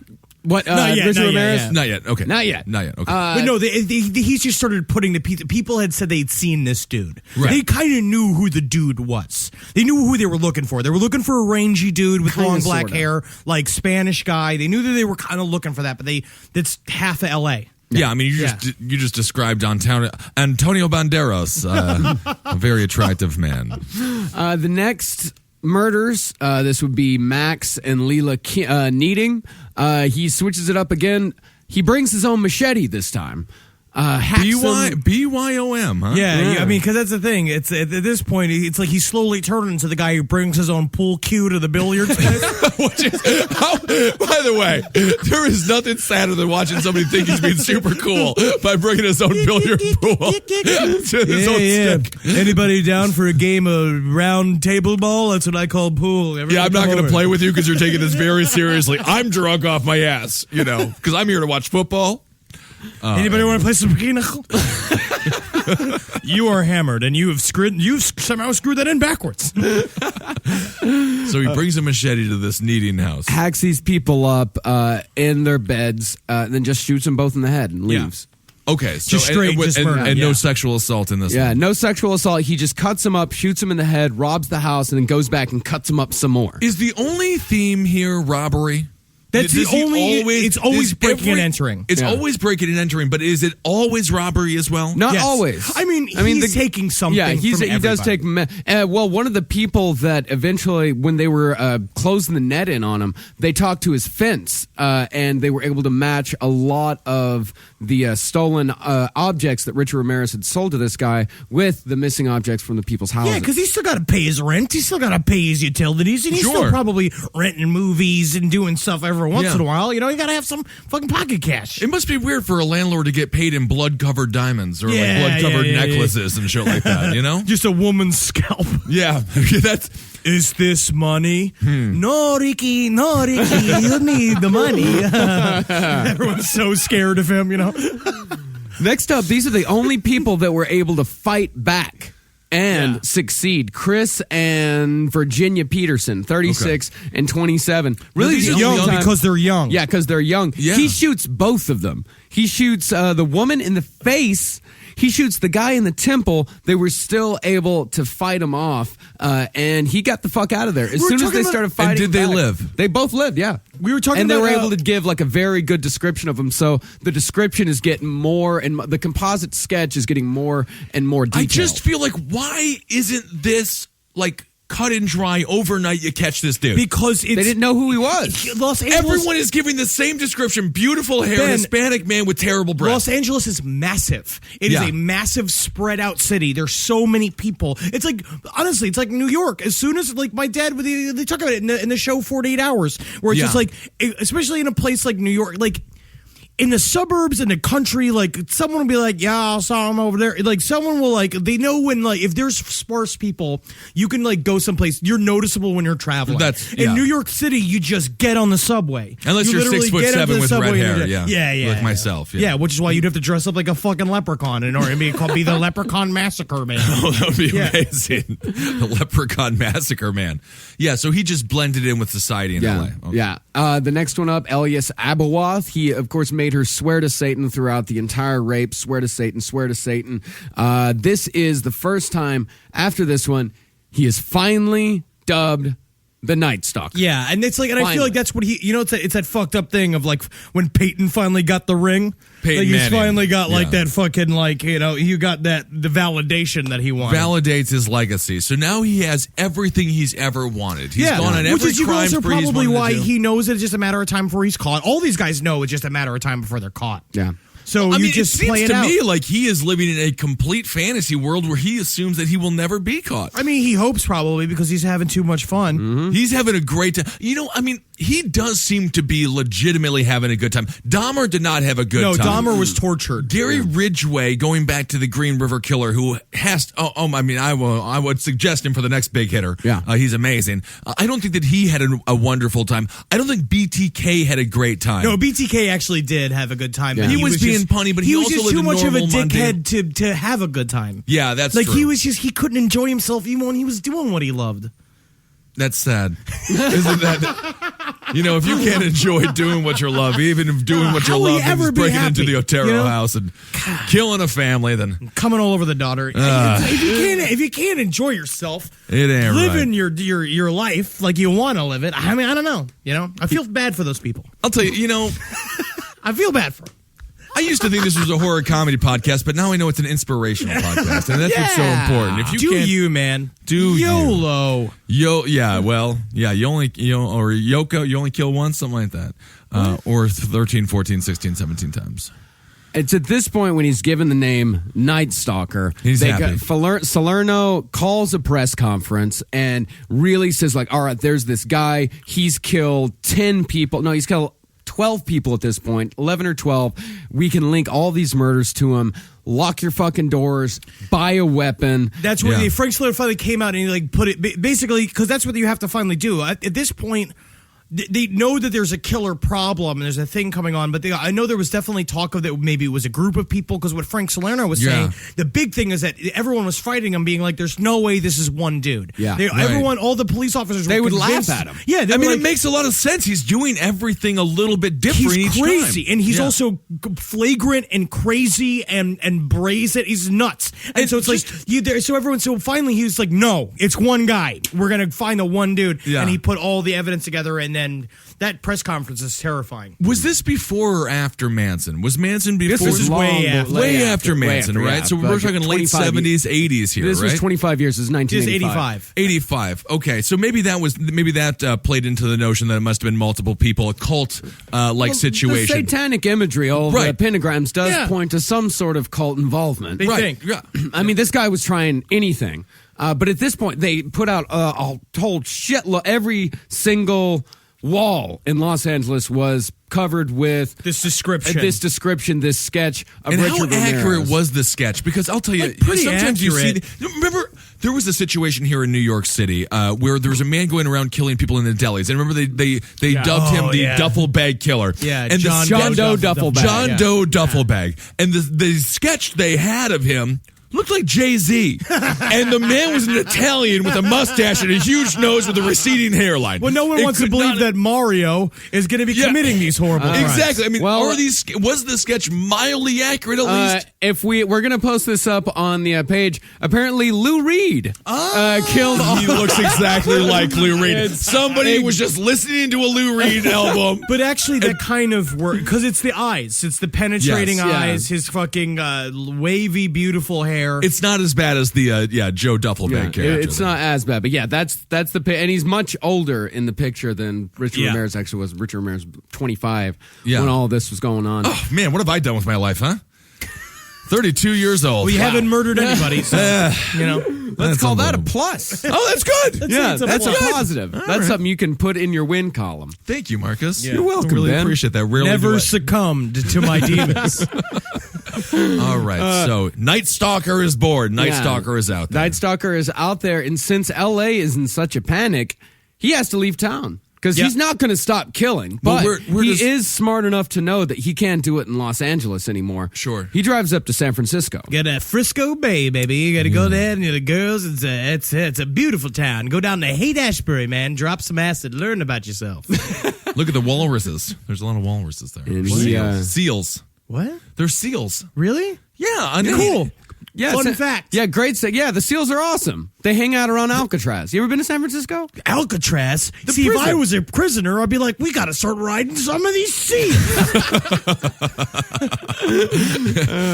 S7: what?
S6: Not yet,
S7: Richard
S6: not yet,
S7: Ramirez?
S6: yeah.
S5: Not yet. Okay.
S7: Not yet.
S5: Okay.
S6: But no, he's just started putting the people had said they'd seen this dude.
S5: Right.
S6: They kind of knew who the dude was. They knew who they were looking for. They were looking for a rangy dude with
S7: Kinda,
S6: long black
S7: sorta.
S6: hair, like Spanish guy. They knew that they were kind of looking for that, but that's half of L.A.
S5: Yeah, I mean, you just described Antonio Banderas, a very attractive man.
S7: The next murders, this would be Max and Leela Needing. He switches it up again. He brings his own machete this time.
S5: BYOM, huh?
S6: Yeah, I mean, because that's the thing. It's at this point, it's like he's slowly turning into the guy who brings his own pool cue to the billiards place.
S5: By the way, there is nothing sadder than watching somebody think he's being super cool by bringing his own billiard pool to his own stick.
S6: Anybody down for a game of round table ball? That's what I call pool.
S5: Yeah, I'm not going to play with you because you're taking this very seriously. I'm drunk off my ass, because I'm here to watch football.
S6: Anybody want to play some pinochle? You are hammered, and you've somehow screwed that in backwards.
S5: So he brings a machete to this kneading house.
S7: Hacks these people up in their beds, and then just shoots them both in the head and leaves.
S5: Okay, so
S6: Just straight, just murder.
S5: and
S6: Yeah.
S5: no sexual assault in this
S7: Yeah,
S5: one.
S7: no sexual assault. He just cuts him up, shoots him in the head, robs the house, and then goes back and cuts him up some more.
S5: Is the only theme here robbery?
S6: That's
S5: Does
S6: the
S5: he
S6: only. It's always
S5: is
S6: breaking and entering.
S5: It's
S7: Yeah.
S5: always breaking and entering, but is it always robbery as well?
S7: Not
S6: Yes.
S7: always.
S6: I mean, he's taking something.
S7: Yeah, he does
S6: everybody.
S7: take. Well, one of the people that eventually, when they were closing the net in on him, they talked to his fence, and they were able to match a lot of the stolen objects that Richard Ramirez had sold to this guy with the missing objects from the people's houses.
S6: Yeah, because he's still got to pay his rent. He's still got to pay his utilities, and he's
S5: Sure.
S6: still probably renting movies and doing stuff every once
S5: Yeah.
S6: in a while. You know, you got to have some fucking pocket cash.
S5: It must be weird for a landlord to get paid in blood-covered diamonds or
S6: Yeah,
S5: like blood-covered
S6: yeah,
S5: necklaces and shit like that, you know?
S6: Just a woman's scalp.
S5: Yeah, that's...
S6: Is this money? No, Ricky, you need the money. Everyone's so scared of him, you know?
S7: Next up, these are the only people that were able to fight back and succeed. Chris and Virginia Peterson, 36 and 27. Really
S5: these
S7: the
S5: are
S7: only
S6: Young
S7: time-
S6: because they're young.
S7: Yeah, because they're young.
S5: Yeah.
S7: He shoots both of them. He shoots the woman in the face. He shoots the guy in the temple. They were still able to fight him off, and he got the fuck out of there. As
S6: were
S7: soon as
S6: talking
S7: they
S6: about-
S7: started fighting
S5: And did they
S7: back,
S5: live?
S7: They both lived, yeah.
S6: We were talking
S7: and they
S6: about,
S7: were able to give like a very good description of him. So the description is getting more, and the composite sketch is getting more and more detailed.
S5: I just feel like, why isn't this, like, cut and dry overnight you catch this dude?
S6: Because
S7: they didn't know who he was.
S6: Los Angeles.
S5: Everyone is giving the same description. Beautiful hair,
S6: Ben,
S5: Hispanic man with terrible breath.
S6: Los Angeles is massive. It is
S5: Yeah.
S6: a massive, spread out city. There's so many people. It's like, honestly, it's like New York. As soon as, like, my dad, they talk about it in the show 48 Hours, where it's
S5: Yeah.
S6: just like, especially in a place like New York, like, in the suburbs, in the country, like, someone will be like, yeah, I saw him over there. Like, someone will, like, they know when, like, if there's sparse people, you can, like, go someplace. You're noticeable when you're traveling. In New York City, you just get on the subway.
S5: Unless
S6: You
S5: you're
S6: literally get
S5: 6'7"
S6: onto the
S5: with red
S6: subway
S5: hair,
S6: and
S5: yeah.
S6: Yeah.
S5: Like myself, yeah.
S6: Yeah, which is why you'd have to dress up like a fucking leprechaun in order to be the Leprechaun Massacre Man.
S5: Oh, that would be
S6: Yeah.
S5: amazing. The Leprechaun Massacre Man. Yeah, so he just blended in with society in LA. Okay.
S7: Yeah. The next one up, Elias Abawath. He, of course, made her swear to Satan throughout the entire rape. Swear to Satan, swear to Satan. This is the first time after this one he is finally dubbed the Night Stalker.
S6: Yeah, and it's like, and I feel like that's what he, you know, it's that fucked up thing of like when Peyton finally got the ring.
S5: Peyton
S6: like he's
S5: Manning.
S6: finally got like
S5: Yeah.
S6: that fucking, like, you know, you got the validation that he wanted.
S5: Validates his legacy. So now he has everything he's ever wanted. He's gone on
S6: which
S5: every
S6: is you
S5: crime
S6: guys are
S5: spree he's
S6: probably
S5: wanted
S6: why
S5: to do.
S6: he knows it's just a matter of time before he's caught. All these guys know it's just a matter of time before they're caught.
S7: Yeah.
S6: So
S5: I
S6: you
S5: mean,
S6: just
S5: it seems
S6: play it
S5: to
S6: out.
S5: me like he is living in a complete fantasy world where he assumes that he will never be caught.
S6: I mean, he hopes probably because he's having too much fun.
S5: He's having a great time. You know, I mean, he does seem to be legitimately having a good time. Dahmer did not have a good
S6: No,
S5: time.
S6: Dahmer was tortured.
S5: Gary Ridgway, going back to the Green River Killer, who has, I would suggest him for the next big hitter.
S7: Yeah.
S5: He's amazing. I don't think that he had a wonderful time. I don't think BTK had a great time.
S6: No, BTK actually did have a good time.
S7: Yeah.
S6: But
S5: He was being
S6: just,
S5: punny, but he
S6: was
S5: also
S6: just
S5: lived
S6: too
S5: a
S6: much of a
S5: normal, mundane-
S6: dickhead to have a good time.
S5: Yeah, that's
S6: Like
S5: true.
S6: he couldn't enjoy himself even when he was doing what he loved.
S5: That's sad. Isn't that? You know, if you can't enjoy doing what you love, even if doing what you
S6: How will
S5: love
S6: you ever
S5: means
S6: be
S5: breaking into
S6: happy,
S5: the Otero
S6: you know?
S5: house and killing a family, then
S6: Coming all over the daughter. If you can't enjoy yourself,
S5: it ain't
S6: living
S5: right.
S6: your life like you want to live it. I mean, I don't know. You know, I feel bad for those people.
S5: I'll tell you, you know,
S6: I feel bad for them.
S5: I used to think this was a horror comedy podcast, but now I know it's an inspirational podcast, and that's what's so important. If you
S6: Do
S5: can't,
S6: you, man?
S5: do you.
S6: YOLO.
S5: Yeah, well, yeah, you only or Yoko, you only kill once, something like that, or 13, 14, 16, 17 times.
S7: It's at this point when he's given the name Night Stalker.
S5: He's happy.
S7: Salerno calls a press conference and really says, like, all right, there's this guy. He's killed 10 people. No, he's killed 12 people at this point, 11 or 12. We can link all these murders to him. Lock your fucking doors. Buy a weapon.
S6: That's when
S5: Yeah.
S6: Frank Slater finally came out and he like put it basically because that's what you have to finally do at this point. they know that there's a killer problem and there's a thing coming on, but I know there was definitely talk of that maybe it was a group of people, because what Frank Salerno was saying, the big thing is that everyone was fighting him, being like, there's no way this is one dude.
S7: Yeah.
S6: Everyone, all the police officers
S7: They
S6: were
S7: would
S6: convinced.
S7: laugh at him.
S6: Yeah,
S5: I mean, it makes a lot of sense. He's doing everything a little bit different
S6: he's
S5: each
S6: crazy,
S5: time.
S6: and he's also flagrant and crazy and brazen. He's nuts, and so it's so finally he was like, no, it's one guy. We're gonna find the one dude, and he put all the evidence together, and then that press conference is terrifying.
S5: Was this before or after Manson? Was Manson before?
S6: This is way after
S5: Manson, right? So we're talking late 70s, 80s here,
S7: This
S5: right?
S7: was 25 years. This is
S6: 1985.
S5: 85. Okay, so maybe that played into the notion that it must have been multiple people, a cult like situation.
S7: The satanic imagery, all the pentagrams, does point to some sort of cult involvement.
S6: They think.
S5: Yeah.
S7: I mean, this guy was trying anything. But at this point, they put out a whole shitload. Every single wall in Los Angeles was covered with
S6: this description,
S7: this sketch of
S5: and
S7: Richard
S5: how accurate
S7: Ramirez.
S5: was the sketch? Because I'll tell you, sometimes you see. Remember, there was a situation here in New York City where there was a man going around killing people in the delis, and remember they dubbed him the duffel bag killer.
S6: Yeah,
S5: and
S7: John Doe duffel bag.
S5: John Doe duffel bag, and the sketch they had of him looked like Jay-Z. And the man was an Italian with a mustache and a huge nose with a receding hairline.
S6: Well, no one wants to believe that Mario is going to be committing these horrible crimes.
S5: Exactly. I mean, was the sketch mildly accurate at least?
S7: If we're going to post this up on the page, apparently Lou Reed killed.
S5: He looks exactly like Lou Reed. Somebody was just listening to a Lou Reed album.
S6: But actually, that kind of work, because it's the eyes. It's the penetrating eyes, his fucking wavy, beautiful hair.
S5: It's not as bad as the Joe Duffelbag character.
S7: It's not as bad, but that's the and he's much older in the picture than Richard Ramirez actually was. Richard Ramirez 25 when all this was going on.
S5: Oh man, what have I done with my life, huh? 32 years old.
S6: Well, you haven't murdered anybody, so
S7: let's call that a plus.
S5: Oh, that's good.
S7: That's a positive. That's something you can put in your win column.
S5: Thank you, Marcus.
S7: You're welcome.
S5: I really
S7: Ben.
S5: appreciate that. Rarely
S6: Never succumbed to my demons.
S5: All right, so Night Stalker is bored. Night Stalker is out there.
S7: Night Stalker is out there, and since L.A. is in such a panic, he has to leave town. Because he's not going to stop killing, but he is smart enough to know that he can't do it in Los Angeles anymore.
S5: Sure.
S7: He drives up to San Francisco.
S6: Got a Frisco Bay, baby. You got to go there, and the girls, it's a beautiful town. Go down to Haight-Ashbury, man. Drop some acid. Learn about yourself.
S5: Look at the walruses. There's a lot of walruses there.
S7: And
S5: seals.
S6: What?
S5: They're seals.
S6: Really?
S5: Yeah.
S6: Cool.
S7: Yeah,
S6: Fun fact.
S7: Yeah, great. Yeah, the seals are awesome. They hang out around Alcatraz. You ever been to San Francisco?
S6: Alcatraz? See, if I was a prisoner, I'd be like, we got to start riding some of these seals.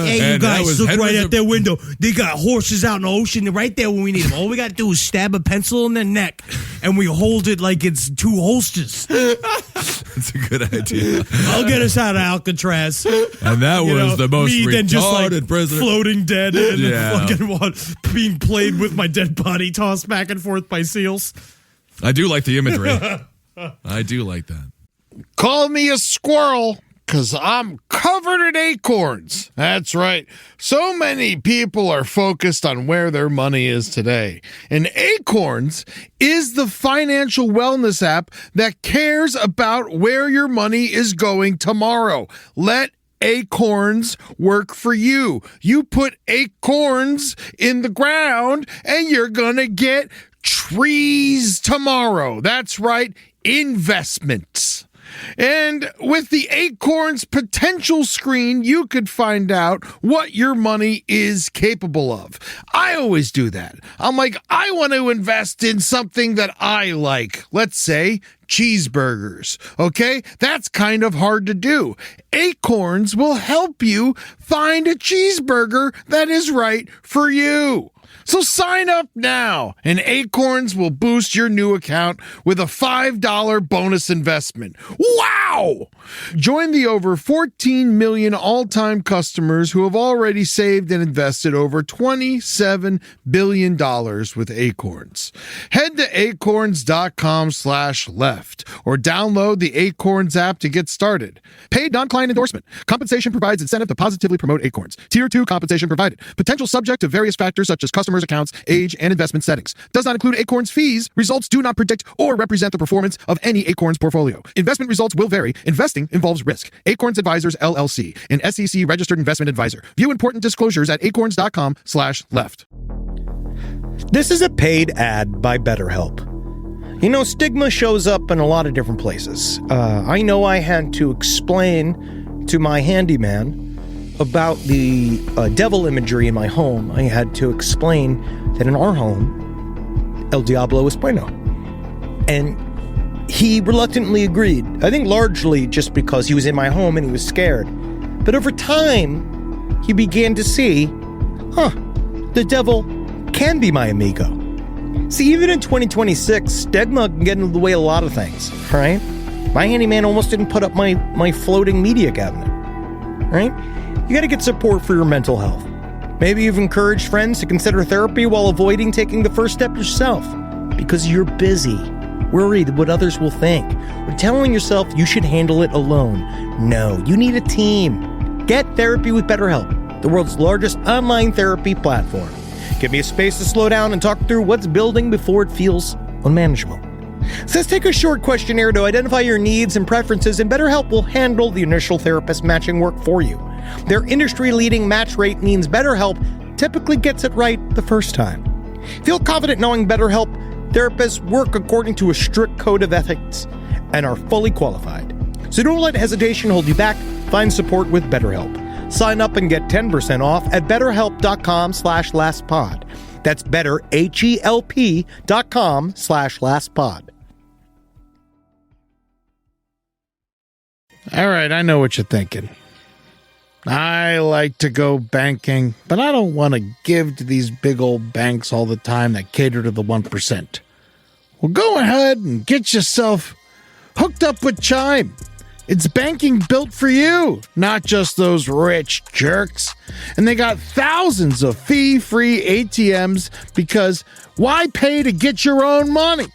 S6: Hey, you guys, look right out their window. They got horses out in the ocean right there when we need them. All we got to do is stab a pencil in their neck, and we hold it like it's two holsters.
S5: That's a good idea.
S6: I'll get us out of Alcatraz.
S5: And that was the most retarded prisoner.
S6: Floating dead and fucking being played with my dead body tossed back and forth by seals.
S5: I do like the imagery. I do like that.
S8: Call me a squirrel, because I'm covered in acorns. That's right. So many people are focused on where their money is today. And Acorns is the financial wellness app that cares about where your money is going tomorrow. Let Acorns work for you. You put acorns in the ground and you're gonna get trees tomorrow. That's right, investments. And with the Acorns potential screen, you could find out what your money is capable of. I always do that. I'm like, I want to invest in something that I like. Let's say cheeseburgers. Okay? That's kind of hard to do. Acorns will help you find a cheeseburger that is right for you. So sign up now, and Acorns will boost your new account with a $5 bonus investment. Wow! Join the over 14 million all-time customers who have already saved and invested over $27 billion with Acorns. Head to acorns.com/left or download the Acorns app to get started. Paid non-client endorsement. Compensation provides incentive to positively promote Acorns. Tier 2 compensation provided. Potential subject to various factors such as customer
S9: customers' accounts, age, and investment settings. Does not include Acorn's fees. Results do not predict or represent the performance of any Acorn's portfolio. Investment results will vary. Investing involves risk. Acorns Advisors, LLC, an SEC registered investment advisor. View important disclosures at acorns.com/left.
S1: This is a paid ad by BetterHelp. You know, stigma shows up in a lot of different places. I know I had to explain to my handyman about the devil imagery in my home. I had to explain that in our home, El Diablo es bueno. And he reluctantly agreed. I think largely just because he was in my home and he was scared. But over time, he began to see, the devil can be my amigo. See, even in 2026, stigma can get in the way of a lot of things, right? My handyman almost didn't put up my floating media cabinet, right? You got to get support for your mental health. Maybe you've encouraged friends to consider therapy while avoiding taking the first step yourself because you're busy, worried what others will think, or telling yourself you should handle it alone. No, you need a team. Get therapy with BetterHelp, the world's largest online therapy platform. Give me a space to slow down and talk through what's building before it feels unmanageable. So let's take a short questionnaire to identify your needs and preferences, and BetterHelp will handle the initial therapist matching work for you. Their industry-leading match rate means BetterHelp typically gets it right the first time. Feel confident knowing BetterHelp therapists work according to a strict code of ethics and are fully qualified. So don't let hesitation hold you back. Find support with BetterHelp. Sign up and get 10% off at betterhelp.com/lastpod. That's betterhelp.com/lastpod.
S8: All right, I know what you're thinking. I like to go banking, but I don't want to give to these big old banks all the time that cater to the 1%. Well, go ahead and get yourself hooked up with Chime. It's banking built for you, not just those rich jerks. And they got thousands of fee-free ATMs because why pay to get your own money?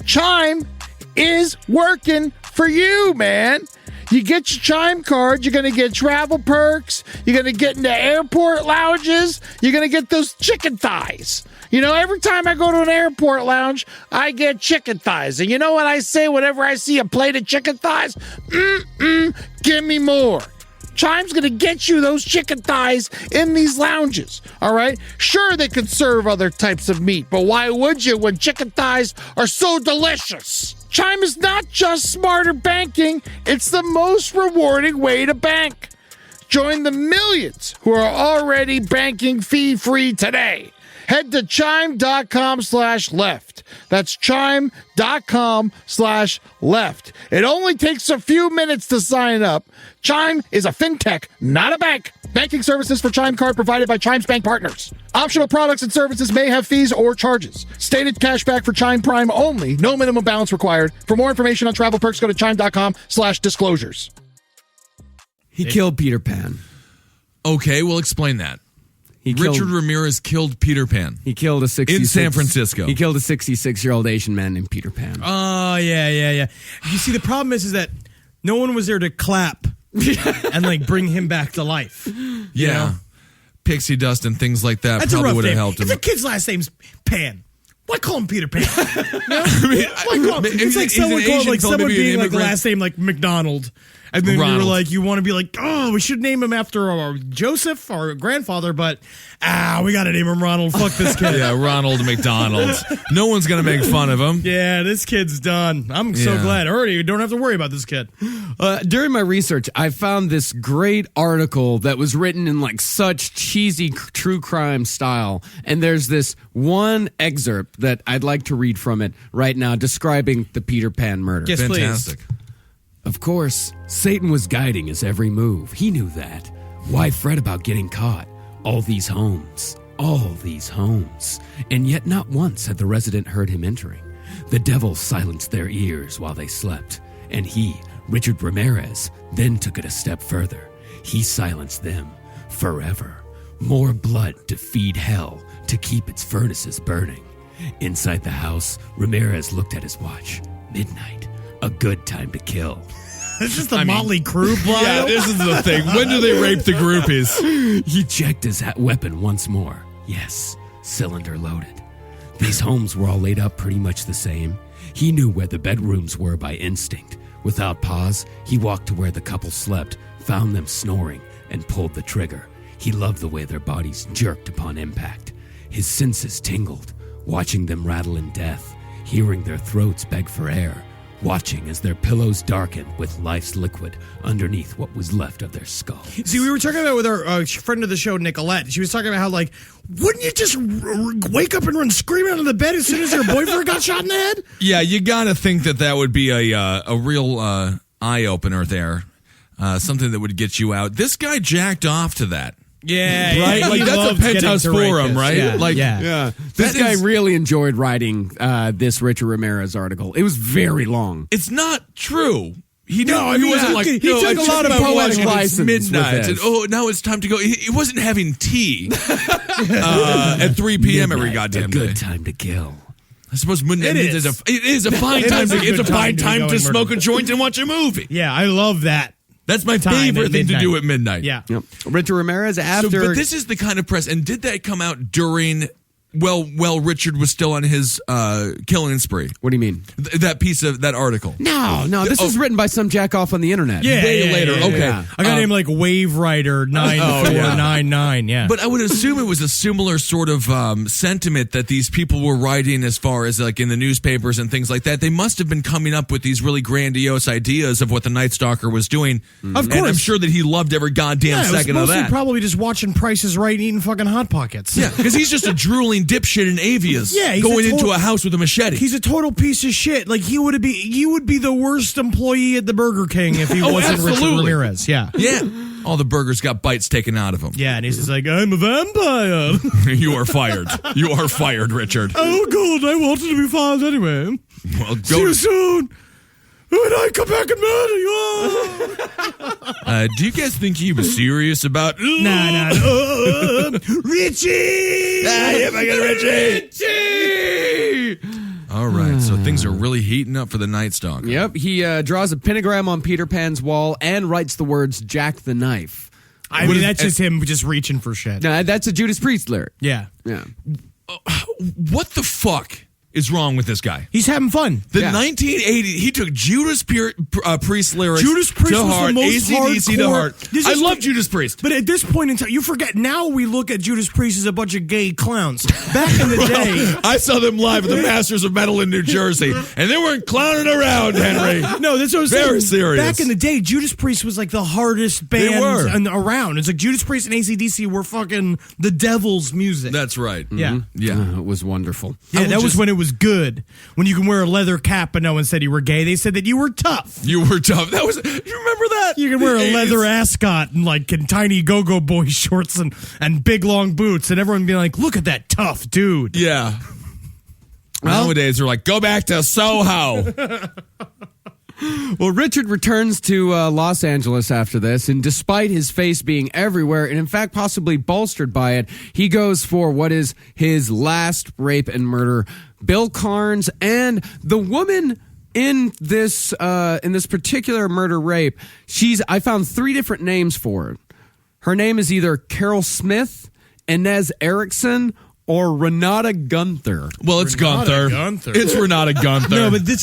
S8: Chime is working for you, man. You get your Chime card, you're going to get travel perks, you're going to get into airport lounges, you're going to get those chicken thighs. You know, every time I go to an airport lounge, I get chicken thighs. And you know what I say whenever I see a plate of chicken thighs? Give me more. Chime's going to get you those chicken thighs in these lounges, all right? Sure, they could serve other types of meat, but why would you when chicken thighs are so delicious? Chime is not just smarter banking, it's the most rewarding way to bank. Join the millions who are already banking fee-free today. Head to chime.com/left. That's chime.com/left. It only takes a few minutes to sign up. Chime is a fintech, not a bank. Banking services for Chime Card provided by Chime's bank partners. Optional products and services may have fees or charges. Stated cashback for Chime Prime only. No minimum balance required. For more information on travel perks, go to chime.com/disclosures.
S7: He killed Peter Pan.
S5: Okay, well, explain that. Richard Ramirez killed Peter Pan.
S7: He killed a 66
S5: in San Francisco.
S7: He killed a 66-year-old Asian man named Peter Pan.
S6: Oh, yeah. You see, the problem is that no one was there to clap and like bring him back to life.
S5: Yeah.
S6: know?
S5: Pixie dust and things like that
S6: That's
S5: probably would have
S6: name.
S5: helped him.
S6: If a kid's last name's Pan, why call him Peter Pan?
S5: It's
S6: like someone called like someone being like the last name like McDonald. And then
S5: Ronald.
S6: we were like, you want to be like, oh, we should name him after our Joseph, our grandfather, but we got to name him Ronald. Fuck this kid.
S5: Yeah, Ronald McDonald. No one's going to make fun of him.
S6: Yeah, this kid's done. I'm so glad. Already, you don't have to worry about this kid.
S7: During my research, I found this great article that was written in like such cheesy true crime style. And there's this one excerpt that I'd like to read from it right now describing the Peter Pan murder.
S6: Yes,
S5: Fantastic.
S6: please.
S7: Of course, Satan was guiding his every move. He knew that. Why fret about getting caught? All these homes. And yet not once had the resident heard him entering. The devil silenced their ears while they slept. And he, Richard Ramirez, then took it a step further. He silenced them forever. More blood to feed hell, to keep its furnaces burning. Inside the house, Ramirez looked at his watch. Midnight. A good time to kill.
S6: This is the Motley Crue plot.
S5: Yeah, this is the thing. When do they rape the groupies?
S7: He checked his weapon once more. Yes, cylinder loaded. These homes were all laid up pretty much the same. He knew where the bedrooms were by instinct. Without pause, he walked to where the couple slept, found them snoring, and pulled the trigger. He loved the way their bodies jerked upon impact. His senses tingled, watching them rattle in death, hearing their throats beg for air, watching as their pillows darkened with life's liquid underneath what was left of their skull.
S6: See, we were talking about with our friend of the show, Nicolette. She was talking about how, like, wouldn't you just wake up and run screaming out of the bed as soon as your boyfriend got shot in the head?
S5: Yeah, you got to think that would be a real eye-opener there. Something that would get you out. This guy jacked off to that.
S6: Yeah,
S5: right. Like that's a penthouse forum, right?
S6: Yeah,
S5: like,
S6: yeah.
S7: This guy really enjoyed writing this Richard Ramirez article. It was very long.
S5: It's not true. He
S7: wasn't like he took a lot of poetic license.
S5: Midnight, and now it's time to go. He wasn't having tea at 3 p.m. every goddamn day.
S7: Good time to kill.
S5: I suppose midnight is a fine time. It's a fine time to smoke a joint and watch a movie.
S6: Yeah, I love that.
S5: That's my favorite thing to do at midnight.
S6: Yeah.
S7: Yep. Richard Ramirez after.
S5: But this is the kind of press. And did that come out during? Well, Richard was still on his killing spree.
S7: What do you mean?
S5: That piece of that article.
S7: No. This is written by some jack off on the internet.
S6: Yeah,
S5: way later.
S6: Yeah,
S5: okay,
S6: yeah. I got him like Wave Rider 9499. Yeah,
S5: but I would assume it was a similar sort of sentiment that these people were writing as far as like in the newspapers and things like that. They must have been coming up with these really grandiose ideas of what the Night Stalker was doing.
S6: Of course,
S5: and I'm sure that he loved every goddamn second of that.
S6: Probably just watching Price is Right, and eating fucking Hot Pockets.
S5: Yeah, because he's just a drooling dipshit in Avias.
S6: Yeah,
S5: going into a house with a machete.
S6: He's a total piece of shit. Like he would be the worst employee at the Burger King if he wasn't Richard Ramirez. Yeah,
S5: yeah. All the burgers got bites taken out of them.
S6: Yeah, and he's just like, I'm a vampire.
S5: You are fired. You are fired, Richard.
S6: Oh God, I wanted to be fired anyway.
S5: Well,
S6: see you soon. When I come back and murder you.
S5: Do you guys think he was serious about?
S6: Nah. Richie!
S5: I got Richie! All right, so things are really heating up for the Night Stalker.
S7: Yep, he draws a pentagram on Peter Pan's wall and writes the words "Jack the Knife."
S6: I mean, that's just him just reaching for shit.
S7: No, that's a Judas Priest lyric.
S6: Yeah.
S5: What the fuck is wrong with this guy?
S6: He's having fun.
S5: The 1980s, he took Judas Priest lyrics
S6: Judas Priest
S5: to
S6: was
S5: heart,
S6: the most
S5: AC/DC to heart. I love
S6: like,
S5: Judas Priest.
S6: But at this point in time, you forget, now we look at Judas Priest as a bunch of gay clowns. Back in the day.
S5: I saw them live at the Masters of Metal in New Jersey, and they weren't clowning around, Henry.
S6: No, that's what I was saying.
S5: Very serious.
S6: Back in the day, Judas Priest was like the hardest band around. It's like Judas Priest and AC/DC were fucking the devil's music.
S5: That's right.
S6: Yeah.
S5: Yeah.
S7: It was wonderful.
S6: Yeah, that was when it was good. When you can wear a leather cap, but no one said you were gay. They said that you were tough.
S5: You were tough. That was. You remember that?
S6: You can wear a leather ascot and like in tiny go-go boy shorts and big long boots, and everyone be like, "Look at that tough dude."
S5: Yeah. Nowadays, they're like, "Go back to Soho."
S7: Well, Richard returns to Los Angeles after this, and despite his face being everywhere, and in fact possibly bolstered by it, he goes for what is his last rape and murder. Bill Carnes and the woman in this particular murder rape, I found 3 different names for her. Her name is either Carol Smith, Inez Erickson, or Renata Gunther.
S5: Well, it's Gunther. It's Renata Gunther.
S6: No, but this,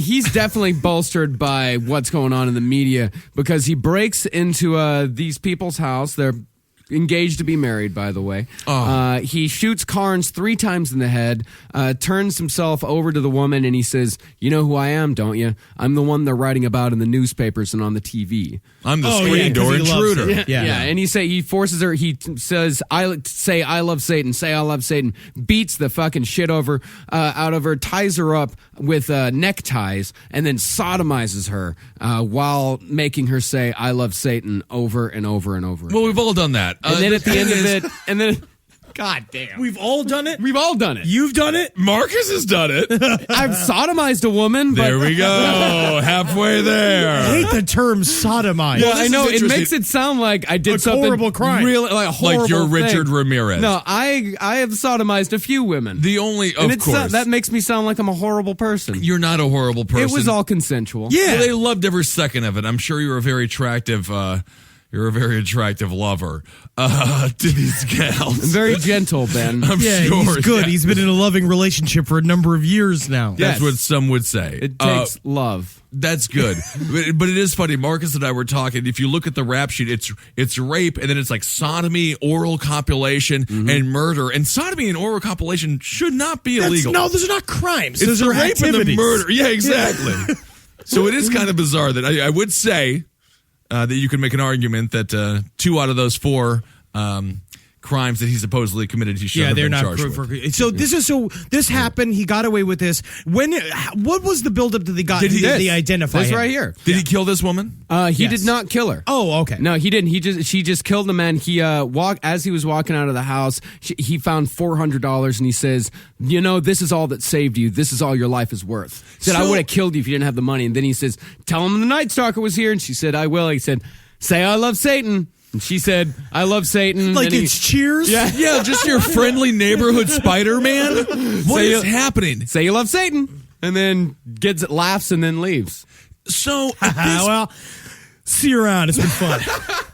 S7: he's definitely bolstered by what's going on in the media because he breaks into these people's house. They're engaged to be married, by the way. He shoots Carnes 3 times in the head, turns himself over to the woman, and he says, "You know who I am, don't you? I'm the one they're writing about in the newspapers and on the TV.
S5: I'm the screen door intruder."
S7: Yeah. And he forces her. He says, "I love Satan. Say I love Satan." Beats the fucking shit out of her, ties her up with neckties, and then sodomizes her while making her say "I love Satan" over and over and over.
S5: Well, we've all done that.
S7: And then at the end of it, God damn.
S6: We've all done it?
S7: We've all done it.
S6: You've done it?
S5: Marcus has done it.
S7: I've sodomized a woman.
S5: There we go. Halfway there.
S6: I hate the term sodomize.
S7: Yeah, I know. It makes it sound like I did something
S6: horrible crime.
S7: Really, like a horrible
S5: like you're Richard
S7: thing.
S5: Ramirez.
S7: No, I have sodomized a few women.
S5: The only, of course.
S7: That makes me sound like I'm a horrible person.
S5: You're not a horrible person.
S7: It was all consensual.
S6: Yeah.
S5: Well, they loved every second of it. I'm sure you were a very attractive You're a very attractive lover to these gals.
S7: Very gentle, Ben.
S5: I'm
S6: Yeah,
S5: sure.
S6: he's good.
S5: Yeah.
S6: He's been in a loving relationship for a number of years now.
S5: That's what some would say.
S7: It takes love.
S5: That's good. But it is funny. Marcus and I were talking. If you look at the rap sheet, it's rape, and then it's like sodomy, oral copulation, and murder. And sodomy and oral copulation should not be illegal.
S6: No, those are not crimes.
S5: It's
S6: Those
S5: the
S6: are
S5: rape and the
S6: activities.
S5: murder. Yeah, exactly. So it is kind of bizarre that I would say that you can make an argument that 2 out of those 4 crimes that he supposedly committed, he should have
S6: they're
S5: been
S6: not
S5: charged
S6: proof.
S5: with.
S6: So this happened. He got away with this. What was the buildup that they got? Did they identify
S7: This
S6: him?
S7: right here.
S5: Did he kill this woman?
S7: He
S6: Yes.
S7: did not kill her.
S6: Oh, okay.
S7: No, he didn't. She just killed the man. He as he was walking out of the house, he found $400 and he says, "You know, this is all that saved you. This is all your life is worth." He said, "I would have killed you if you didn't have the money." And then he says, "Tell him the Night Stalker was here." And she said, "I will." He said, "Say I love Satan." And she said, "I love Satan."
S6: Like
S7: And he-
S6: it's Cheers.
S5: Yeah, just your friendly neighborhood Spider-Man. What is happening?
S7: Say you love Satan, and then laughs and then leaves.
S5: So
S6: Well, see you around. It's been fun.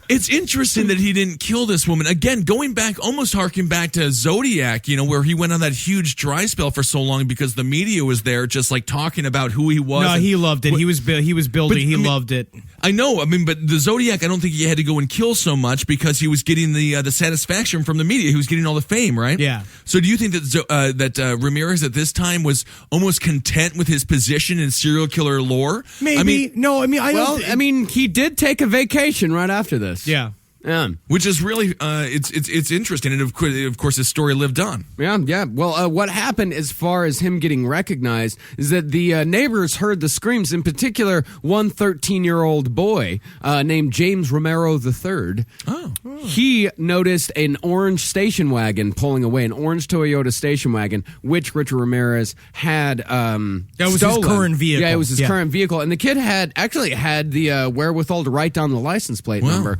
S5: it's interesting that he didn't kill this woman. Again, going back, almost harking back to Zodiac, where he went on that huge dry spell for so long because the media was there just like talking about who he was.
S6: No, he loved it. He was building. He loved it.
S5: I know. But the Zodiac, I don't think he had to go and kill so much because he was getting the satisfaction from the media. He was getting all the fame, right?
S6: Yeah.
S5: So do you think that Ramirez at this time was almost content with his position in serial killer lore?
S6: Maybe.
S7: I mean, he did take a vacation right after this.
S6: Yeah.
S7: Yeah.
S5: Which is really it's interesting, and of course his story lived on.
S7: Yeah. Well, what happened as far as him getting recognized is that the neighbors heard the screams. In particular, one 13-year-old boy named James Romero III.
S5: Oh.
S7: He noticed an orange station wagon pulling away, an orange Toyota station wagon, which Richard Ramirez had
S6: That was
S7: stolen.
S6: his current vehicle.
S7: Yeah, it was his current vehicle. And the kid had the wherewithal to write down the license plate number.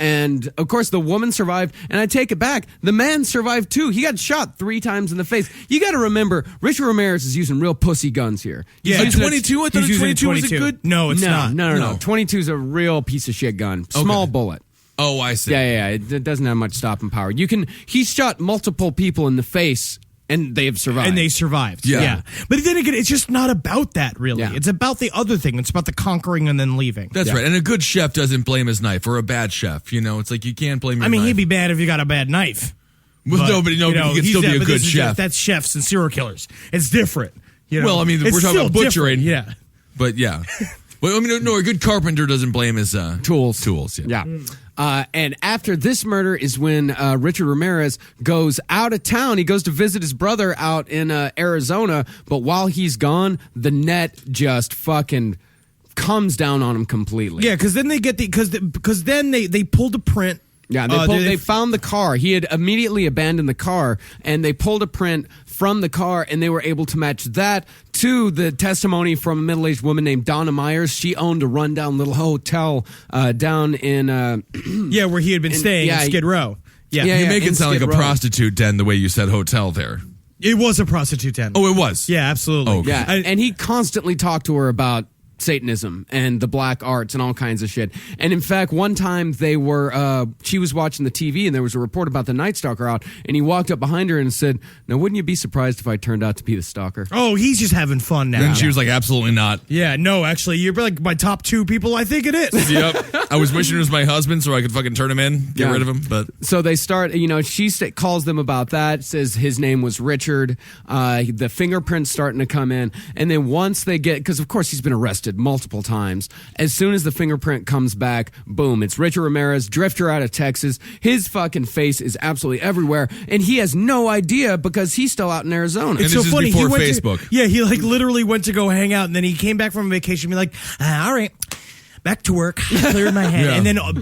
S7: And, of course, the woman survived. And I take it back. The man survived, too. He got shot 3 times in the face. You got to remember, Richard Ramirez is using real pussy guns here.
S6: Yeah,
S5: a 22? I thought a 22 was a good...
S6: No, it's not.
S7: No. 22 is a real piece of shit gun. Small bullet.
S5: Oh, I see.
S7: Yeah. It doesn't have much stopping power. He's shot multiple people in the face, and they have survived.
S6: And they survived.
S5: Yeah.
S6: But then again, it's just not about that, really.
S7: Yeah.
S6: It's about the other thing. It's about the conquering and then leaving.
S5: That's right. And a good chef doesn't blame his knife, or a bad chef. It's like you can't blame your
S6: I mean,
S5: knife.
S6: he'd be bad if you got a bad knife.
S5: Well, but he can still be a good chef.
S6: That's chefs and serial killers. It's different.
S5: Well, I mean, we're talking about butchering.
S6: Yeah.
S5: But yeah. Well, I mean, no, a good carpenter doesn't blame his
S7: Tools.
S5: Tools, yeah.
S7: And after this murder is when Richard Ramirez goes out of town. He goes to visit his brother out in Arizona. But while he's gone, the net just fucking comes down on him completely.
S6: Yeah, because then they get because then they pulled a print.
S7: Yeah, they found the car. He had immediately abandoned the car, and they pulled a print from the car, and they were able to match that to the testimony from a middle-aged woman named Donna Myers. She owned a rundown little hotel down in...
S6: where he had been staying in Skid Row. Yeah.
S5: You make it sound like
S7: Skid
S5: a
S7: Row.
S5: prostitute den the way you said hotel there.
S6: It was a prostitute tent.
S5: Oh, it was?
S6: Yeah, absolutely.
S5: Oh, okay.
S7: Yeah, and he constantly talked to her about Satanism and the black arts and all kinds of shit. And in fact, one time she was watching the TV and there was a report about the Night Stalker out, and he walked up behind her and said, "Now, wouldn't you be surprised if I turned out to be the stalker?"
S6: Oh, he's just having fun now.
S5: And she was like, absolutely not.
S6: Yeah, no, actually, you're like my top 2 people. I think it is.
S5: Yep. I was wishing it was my husband so I could fucking turn him in, get rid of him. But
S7: so they start, she calls them about that, says his name was Richard. The fingerprints starting to come in. And then once they get, because of course he's been arrested multiple times. As soon as the fingerprint comes back, boom, it's Richard Ramirez, drifter out of Texas. His fucking face is absolutely everywhere, and he has no idea because he's still out in Arizona.
S5: It's so funny. Before Facebook.
S6: He literally went to go hang out, and then he came back from vacation and be like, all right, back to work, cleared my head.
S5: Yeah.
S6: And then, are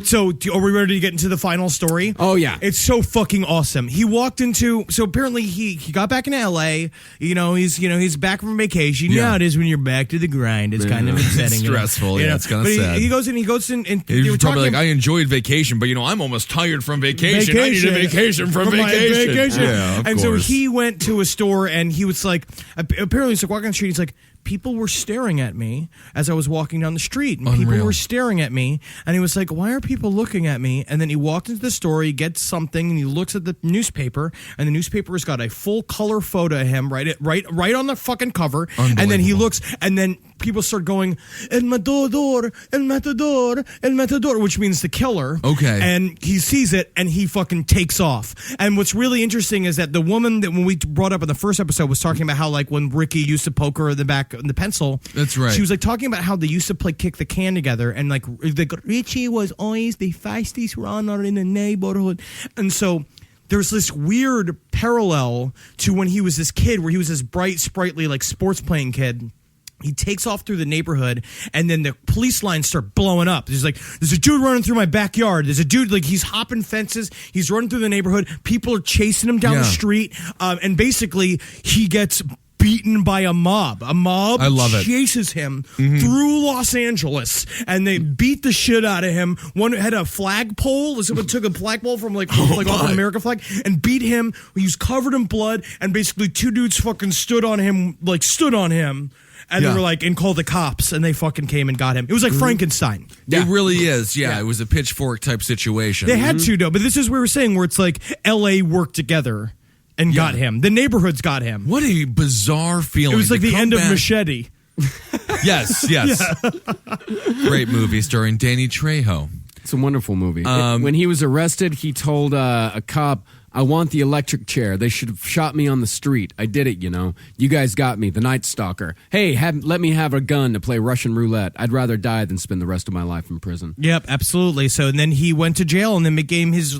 S6: we ready to get into the final story?
S7: Oh, yeah.
S6: It's so fucking awesome. He walked into, so apparently he got back in LA, he's back from vacation. You know how it is when you're back to the grind. It's kind of upsetting.
S5: It's stressful. It's kind of sad.
S6: He goes in, and
S5: he was probably like, I enjoyed vacation, but I'm almost tired from vacation. I need a vacation from vacation. Yeah, of
S6: and
S5: course.
S6: so he went to a store and he was like, apparently he's like walking on the street, he's like, people were staring at me as I was walking down the street, and people
S5: Unreal.
S6: were staring at me, and he was like, why are people looking at me? And then he walked into the store, he gets something, and he looks at the newspaper, and the newspaper has got a full color photo of him right on the fucking cover, and then he looks, and then people start going, El Matador, El Matador, El Matador, which means the killer.
S5: Okay.
S6: And he sees it, and he fucking takes off. And what's really interesting is that the woman that when we brought up in the first episode was talking about how, like, when Ricky used to poke her in the back in the pencil.
S5: That's right.
S6: She was like talking about how they used to play kick the can together, and like Richie was always the fastest runner in the neighborhood. And so there's this weird parallel to when he was this kid, where he was this bright, sprightly, like sports playing kid. He takes off through the neighborhood, and then the police lines start blowing up. There's a dude running through my backyard. There's a dude, like, he's hopping fences. He's running through the neighborhood. People are chasing him down the street. And basically, he gets beaten by a mob. A mob chases him through Los Angeles, and they beat the shit out of him. One had a flagpole. Someone took a flagpole from off an American flag and beat him. He was covered in blood, and basically two dudes fucking stood on him. And they were like, and called the cops, and they fucking came and got him. It was like Frankenstein.
S5: It really is. Yeah, it was a pitchfork type situation.
S6: They had to, though. But this is what we were saying, where it's like L.A. worked together and got him. The neighborhoods got him.
S5: What a bizarre feeling.
S6: It was like the end of Machete.
S5: Yes. Great movie starring Danny Trejo.
S7: It's a wonderful movie. When he was arrested, he told a cop, I want the electric chair. They should have shot me on the street. I did it, you know. You guys got me, the Night Stalker. Hey, let me have a gun to play Russian roulette. I'd rather die than spend the rest of my life in prison.
S6: Yep, absolutely. So and then he went to jail, and then began his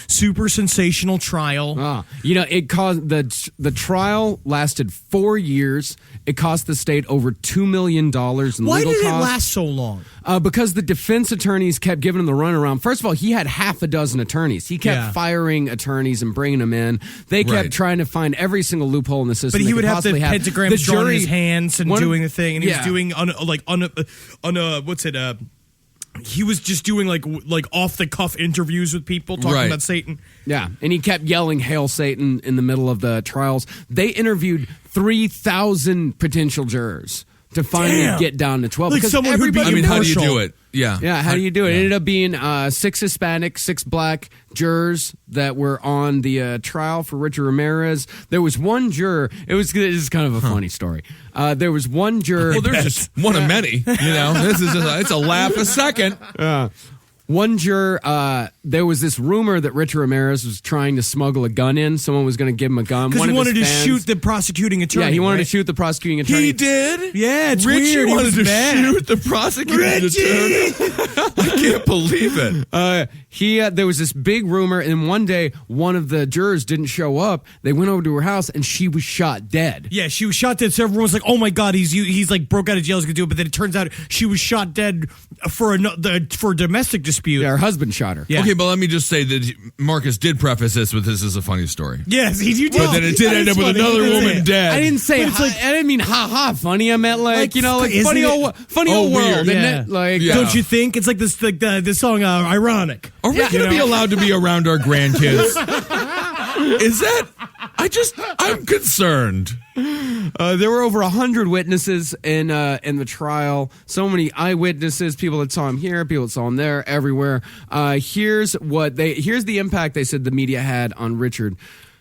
S6: super sensational trial.
S7: It caused the trial lasted 4 years. It cost the state over $2 million in legal costs.
S6: Why did it last so long?
S7: Because the defense attorneys kept giving him the runaround. First of all, he had half a dozen attorneys. He kept firing attorneys and bringing them in. They kept trying to find every single loophole in the system.
S6: But he would have the pentagrams drawn in his hands and doing the thing, and he was doing he was just doing like off the cuff interviews with people talking about Satan.
S7: Yeah, and he kept yelling "Hail Satan" in the middle of the trials. They interviewed 3,000 potential jurors to finally get down to 12.
S6: Like
S7: because
S6: someone
S7: everybody,
S5: how do you do it?
S7: Yeah, how do you do it? It ended up being 6 Hispanic, 6 black jurors that were on the trial for Richard Ramirez. There was one juror. This is kind of a funny story. There was one juror.
S5: Well, there's just one of many. You know, it's a laugh a second.
S7: One juror, there was this rumor that Richard Ramirez was trying to smuggle a gun in. Someone was going to give him a gun.
S6: Because he wanted to shoot the prosecuting attorney.
S7: Yeah, he wanted to shoot the prosecuting attorney.
S5: He did?
S6: Yeah, it's
S5: Richie
S6: weird.
S5: wanted to shoot the prosecuting attorney. I can't believe it.
S7: There was this big rumor, and one day, one of the jurors didn't show up. They went over to her house, and she was shot dead.
S6: Yeah, she was shot dead. So everyone was like, "Oh my god, he's like broke out of jail. He's gonna do it." But then it turns out she was shot dead for a domestic dispute.
S7: Yeah, her husband shot her.
S6: Yeah.
S5: Okay, but let me just say that Marcus did preface this with this is a funny story.
S6: Yes, you did.
S5: But then it did end up with another woman dead.
S7: I didn't say. I didn't mean ha funny. I meant funny old world.
S5: Weird.
S7: Isn't it?
S6: Don't you think it's like this song ironic?
S5: Are we going to be allowed to be around our grandkids? Is that? I'm concerned.
S7: There were over 100 witnesses in the trial. So many eyewitnesses, people that saw him here, people that saw him there, everywhere. Here's the impact they said the media had on Richard.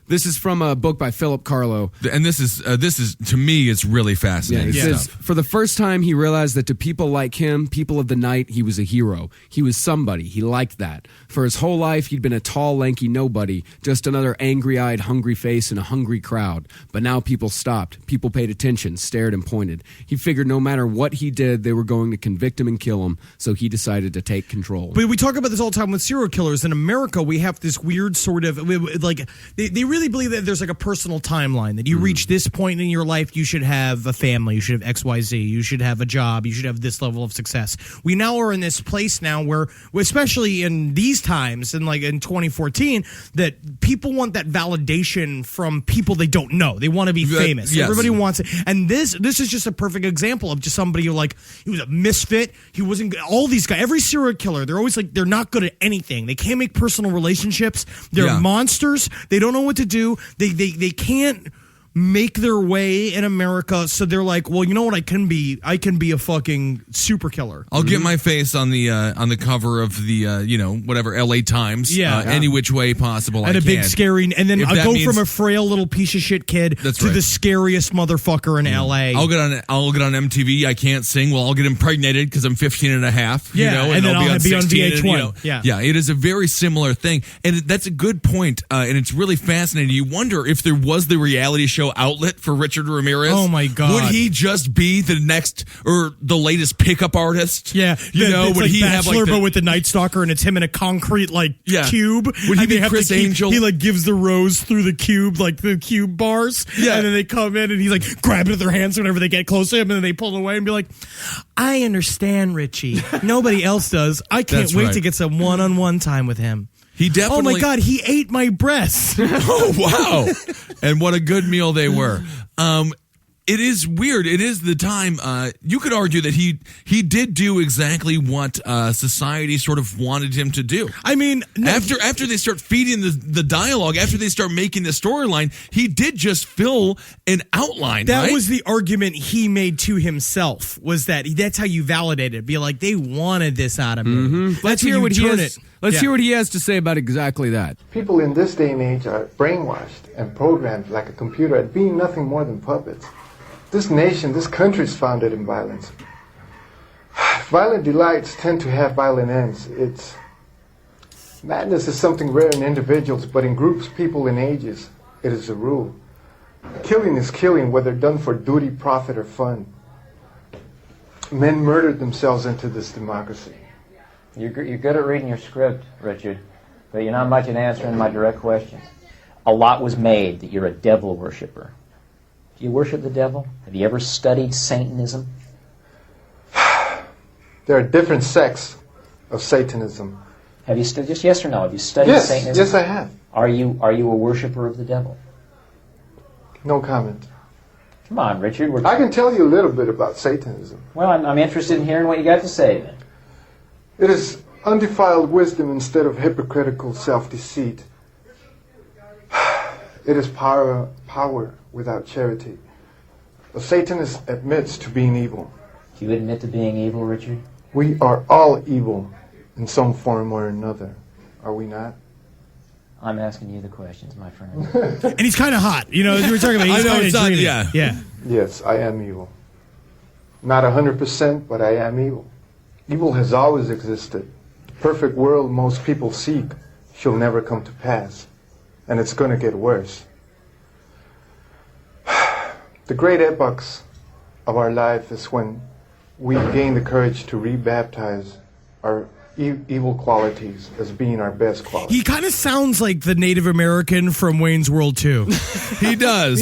S7: This is from a book by Philip Carlo.
S5: And this is to me, it's really fascinating.
S7: Yeah, it says, for the first time, he realized that to people like him, people of the night, he was a hero. He was somebody. He liked that. For his whole life, he'd been a tall, lanky nobody, just another angry-eyed, hungry face in a hungry crowd. But now people stopped. People paid attention, stared, and pointed. He figured no matter what he did, they were going to convict him and kill him, so he decided to take control.
S6: But we talk about this all the time with serial killers. In America, we have this weird sort of, like, they really believe that there's like a personal timeline that you reach this point in your life, you should have a family, you should have XYZ, you should have a job, you should have this level of success. We now are in this place now where, especially in these times, and like in 2014, that people want that validation from people they don't know. They want to be famous.
S5: Yes.
S6: Everybody wants it. And this is just a perfect example of just somebody who, like, he was a misfit. He wasn't, all these guys, every serial killer, they're always like, they're not good at anything. They can't make personal relationships. They're monsters. They don't know what to do. They can't make their way in America. So they're like, well, you know what I can be? I can be a fucking super killer.
S5: I'll get my face on the cover of the whatever LA Times.
S6: Yeah.
S5: Any which way possible.
S6: And
S5: I
S6: a big
S5: can.
S6: scary, and then
S5: If
S6: I'll
S5: that
S6: go
S5: means-
S6: from a frail little piece of shit kid
S5: That's
S6: to
S5: right.
S6: the scariest motherfucker in LA.
S5: I'll get on MTV. I can't sing. Well, I'll get impregnated because I'm 15 and a half.
S6: Yeah, and then I'll be on
S5: 16
S6: VH1.
S5: Yeah, it is a very similar thing, and that's a good point. And it's really fascinating. You wonder if there was the reality show outlet for Richard Ramirez.
S6: Oh, my God.
S5: Would he just be the next or the latest pickup artist?
S6: Yeah,
S5: would
S6: like
S5: he have
S6: Bachelor,
S5: like
S6: but with the Night Stalker, and it's him in a concrete cube.
S5: Would he
S6: And
S5: be
S6: they have
S5: Chris
S6: to keep-
S5: Angel?
S6: He gives the rose through the cube, like the cube bars.
S5: Yeah.
S6: And then they come in and he's grabbing at their hands whenever they get close to him, and then they pull away and be like, "I understand, Richie. Nobody else does. I can't
S5: That's
S6: wait
S5: right.
S6: to get some one-on-one time with him."
S5: He definitely.
S6: Oh my God, he ate my breasts.
S5: Oh wow! And what a good meal they were. It is weird. It is the time. You could argue that he did do exactly what society sort of wanted him to do.
S6: I mean,
S5: After they start feeding the dialogue, after they start making the storyline, he did just fill an outline.
S6: that
S5: right?
S6: was the argument he made to himself, was that's how you validate it. Be like, they wanted this out of me.
S7: Let's hear what he has. Let's hear what he has to say about exactly that.
S10: People in this day and age are brainwashed and programmed like a computer at being nothing more than puppets. This nation, this country is founded in violence. Violent delights tend to have violent ends. Madness is something rare in individuals, but in groups, people, and ages, it is a rule. Killing is killing, whether done for duty, profit, or fun. Men murdered themselves into this democracy.
S11: You're good at reading your script, Richard, but you're not much at answering my direct questions. A lot was made that you're a devil worshiper. Do you worship the devil? Have you ever studied Satanism?
S10: There are different sects of Satanism.
S11: Have you just yes or no? Have you studied Satanism?
S10: Yes, I have.
S11: Are you a worshiper of the devil?
S10: No comment.
S11: Come on, Richard.
S10: I can tell you a little bit about Satanism.
S11: Well, I'm interested in hearing what you got to say then.
S10: It is undefiled wisdom instead of hypocritical self-deceit. It is power without charity. A Satanist admits to being evil.
S11: Do you admit to being evil, Richard?
S10: We are all evil in some form or another. Are we not?
S11: I'm asking you the questions, my friend.
S6: And he's kind of hot. You know, as we were talking about, he's kind of dreamy. Yeah.
S10: Yes, I am evil. Not 100%, but I am evil. Evil has always existed. The perfect world most people seek shall never come to pass. And it's going to get worse. The great epochs of our life is when we gain the courage to rebaptize our evil qualities as being our best qualities.
S6: He kind of sounds like the Native American from Wayne's World 2.
S5: He does.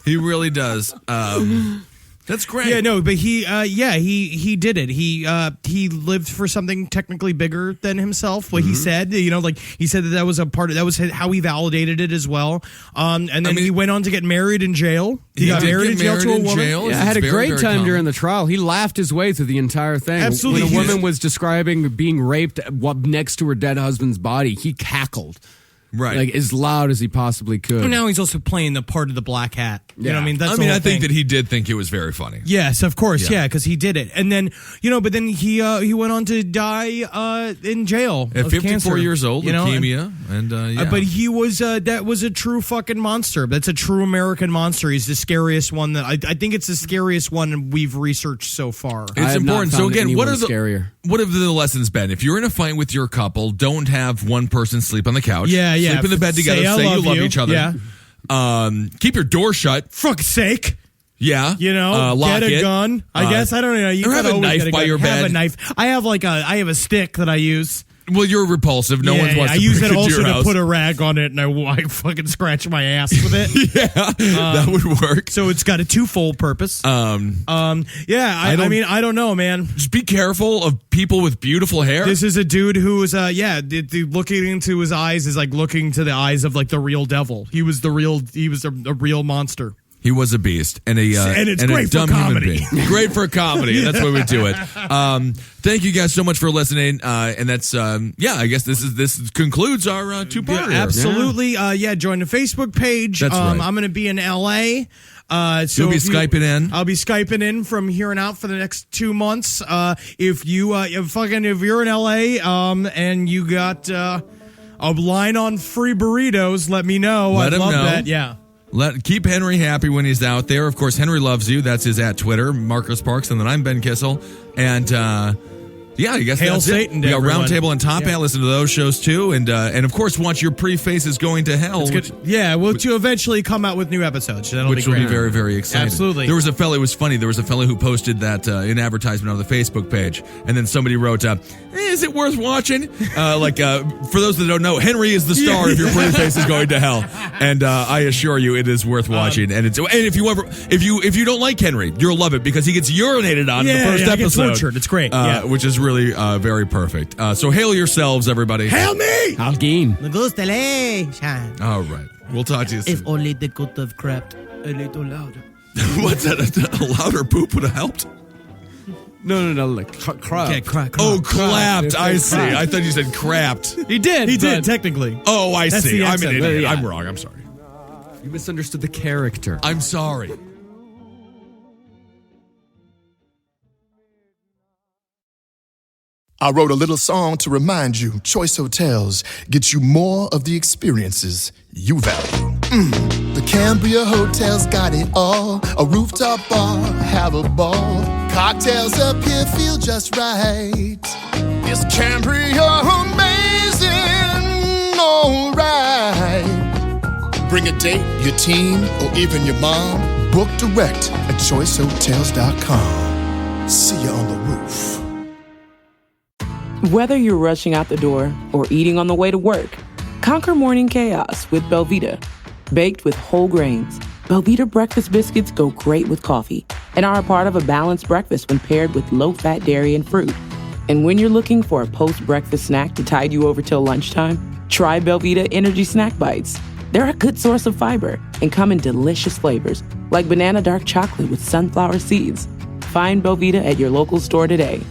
S5: He really does. That's great.
S6: Yeah, no, but he did it. He lived for something technically bigger than himself. What he said, he said that was a part of, that was how he validated it as well. And then he went on to get married in jail. He got married in jail to a woman.
S7: Yeah, had a great time during the trial. He laughed his way through the entire thing.
S6: Absolutely.
S7: When a woman was describing being raped next to her dead husband's body, he cackled.
S5: Right.
S7: Like as loud as he possibly could.
S6: And now he's also playing the part of the black hat. You know what I mean? That's
S5: I think that he did think it was very funny.
S6: Yes, of course, yeah, because he did it. And then, but then he went on to die in jail
S5: At
S6: of
S5: 54
S6: cancer,
S5: years old, leukemia, and
S6: but he was that was a true fucking monster. That's a true American monster. He's the scariest one that I think it's the scariest one we've researched so far.
S5: It's important. So again, what have the lessons been? If you're in a fight with your couple, don't have one person sleep on the couch.
S6: Yeah.
S5: Sleep in the bed together. Say you love each other.
S6: Yeah.
S5: Keep your door shut.
S6: Fuck's sake.
S5: Yeah.
S6: Get a gun. I guess I don't know. You
S5: have a knife by your bed.
S6: Have a knife. I have I have a stick that I use.
S5: Well, you're repulsive. No one wants to
S6: use
S5: bring
S6: it
S5: it
S6: also
S5: to your
S6: to
S5: house.
S6: put a rag on it, and I fucking scratch my ass with it.
S5: That would work.
S6: So it's got a twofold purpose. I mean, I don't know, man.
S5: Just be careful of people with beautiful hair.
S6: This is a dude who is, looking into his eyes is like looking to the eyes of like the real devil. He was a real monster.
S5: He was a beast and
S6: it's
S5: a
S6: great for
S5: dumb human
S6: comedy.
S5: being. Great for comedy. That's why we do it. Thank you guys so much for listening. And that's I guess this concludes our two-parter.
S6: Yeah, absolutely. Join the Facebook page.
S5: That's right.
S6: I'm going to be in LA. So
S5: You'll be Skyping in.
S6: I'll be Skyping in from here on out for the next 2 months. If you're in LA, and you got a line on free burritos, let me know. I'd love that. Yeah.
S5: Keep Henry happy when he's out there. Of course, Henry loves you. That's his at Twitter, Marcus Parks, and then I'm Ben Kissel. And I guess
S6: Hail
S5: that's
S6: Satan
S5: it.
S6: to
S5: We got
S6: everyone.
S5: Roundtable and Top
S6: Yeah.
S5: Hat. Listen to those shows too, and of course, watch Your Pretty Faces Going to Hell.
S6: We'll to eventually come out with new episodes. That'll
S5: Which
S6: be
S5: will
S6: great.
S5: be very, very exciting.
S6: Absolutely.
S5: There was a fellow. It was funny. There was a fellow who posted that an advertisement on the Facebook page, and then somebody wrote, "Is it worth watching?" For those that don't know, Henry is the star of Your Pretty Faces Going to Hell, and I assure you, it is worth watching. And if you don't like Henry, you'll love it because he gets urinated on in the first
S6: he gets
S5: episode.
S6: butchered. It's great.
S5: Which is really very perfect. So hail yourselves, everybody.
S6: Hail me!
S7: Alguien.
S5: All right. We'll talk to you soon.
S6: If only they could have crept a little louder.
S5: What's that? A louder poop would have helped?
S7: No, like crap.
S6: Yeah, crack.
S5: Oh, clapped. I see. I thought you said crapped.
S7: He did.
S6: He did, technically.
S5: Oh, I
S6: That's
S5: see.
S6: the
S5: I'm an
S6: accent.
S5: idiot.
S7: Yeah.
S5: I'm wrong. I'm sorry.
S7: You misunderstood the character.
S5: I'm sorry.
S12: I wrote a little song to remind you, Choice Hotels get you more of the experiences you value. The Cambria Hotel's got it all. A rooftop bar, have a ball. Cocktails up here feel just right. Is Cambria amazing? Alright. Bring a date, your team, or even your mom. Book direct at choicehotels.com. See you on the roof.
S13: Whether you're rushing out the door or eating on the way to work, conquer morning chaos with Belvita. Baked with whole grains, Belvita breakfast biscuits go great with coffee and are a part of a balanced breakfast when paired with low-fat dairy and fruit. And when you're looking for a post-breakfast snack to tide you over till lunchtime, try Belvita Energy Snack Bites. They're a good source of fiber and come in delicious flavors like banana dark chocolate with sunflower seeds. Find Belvita at your local store today.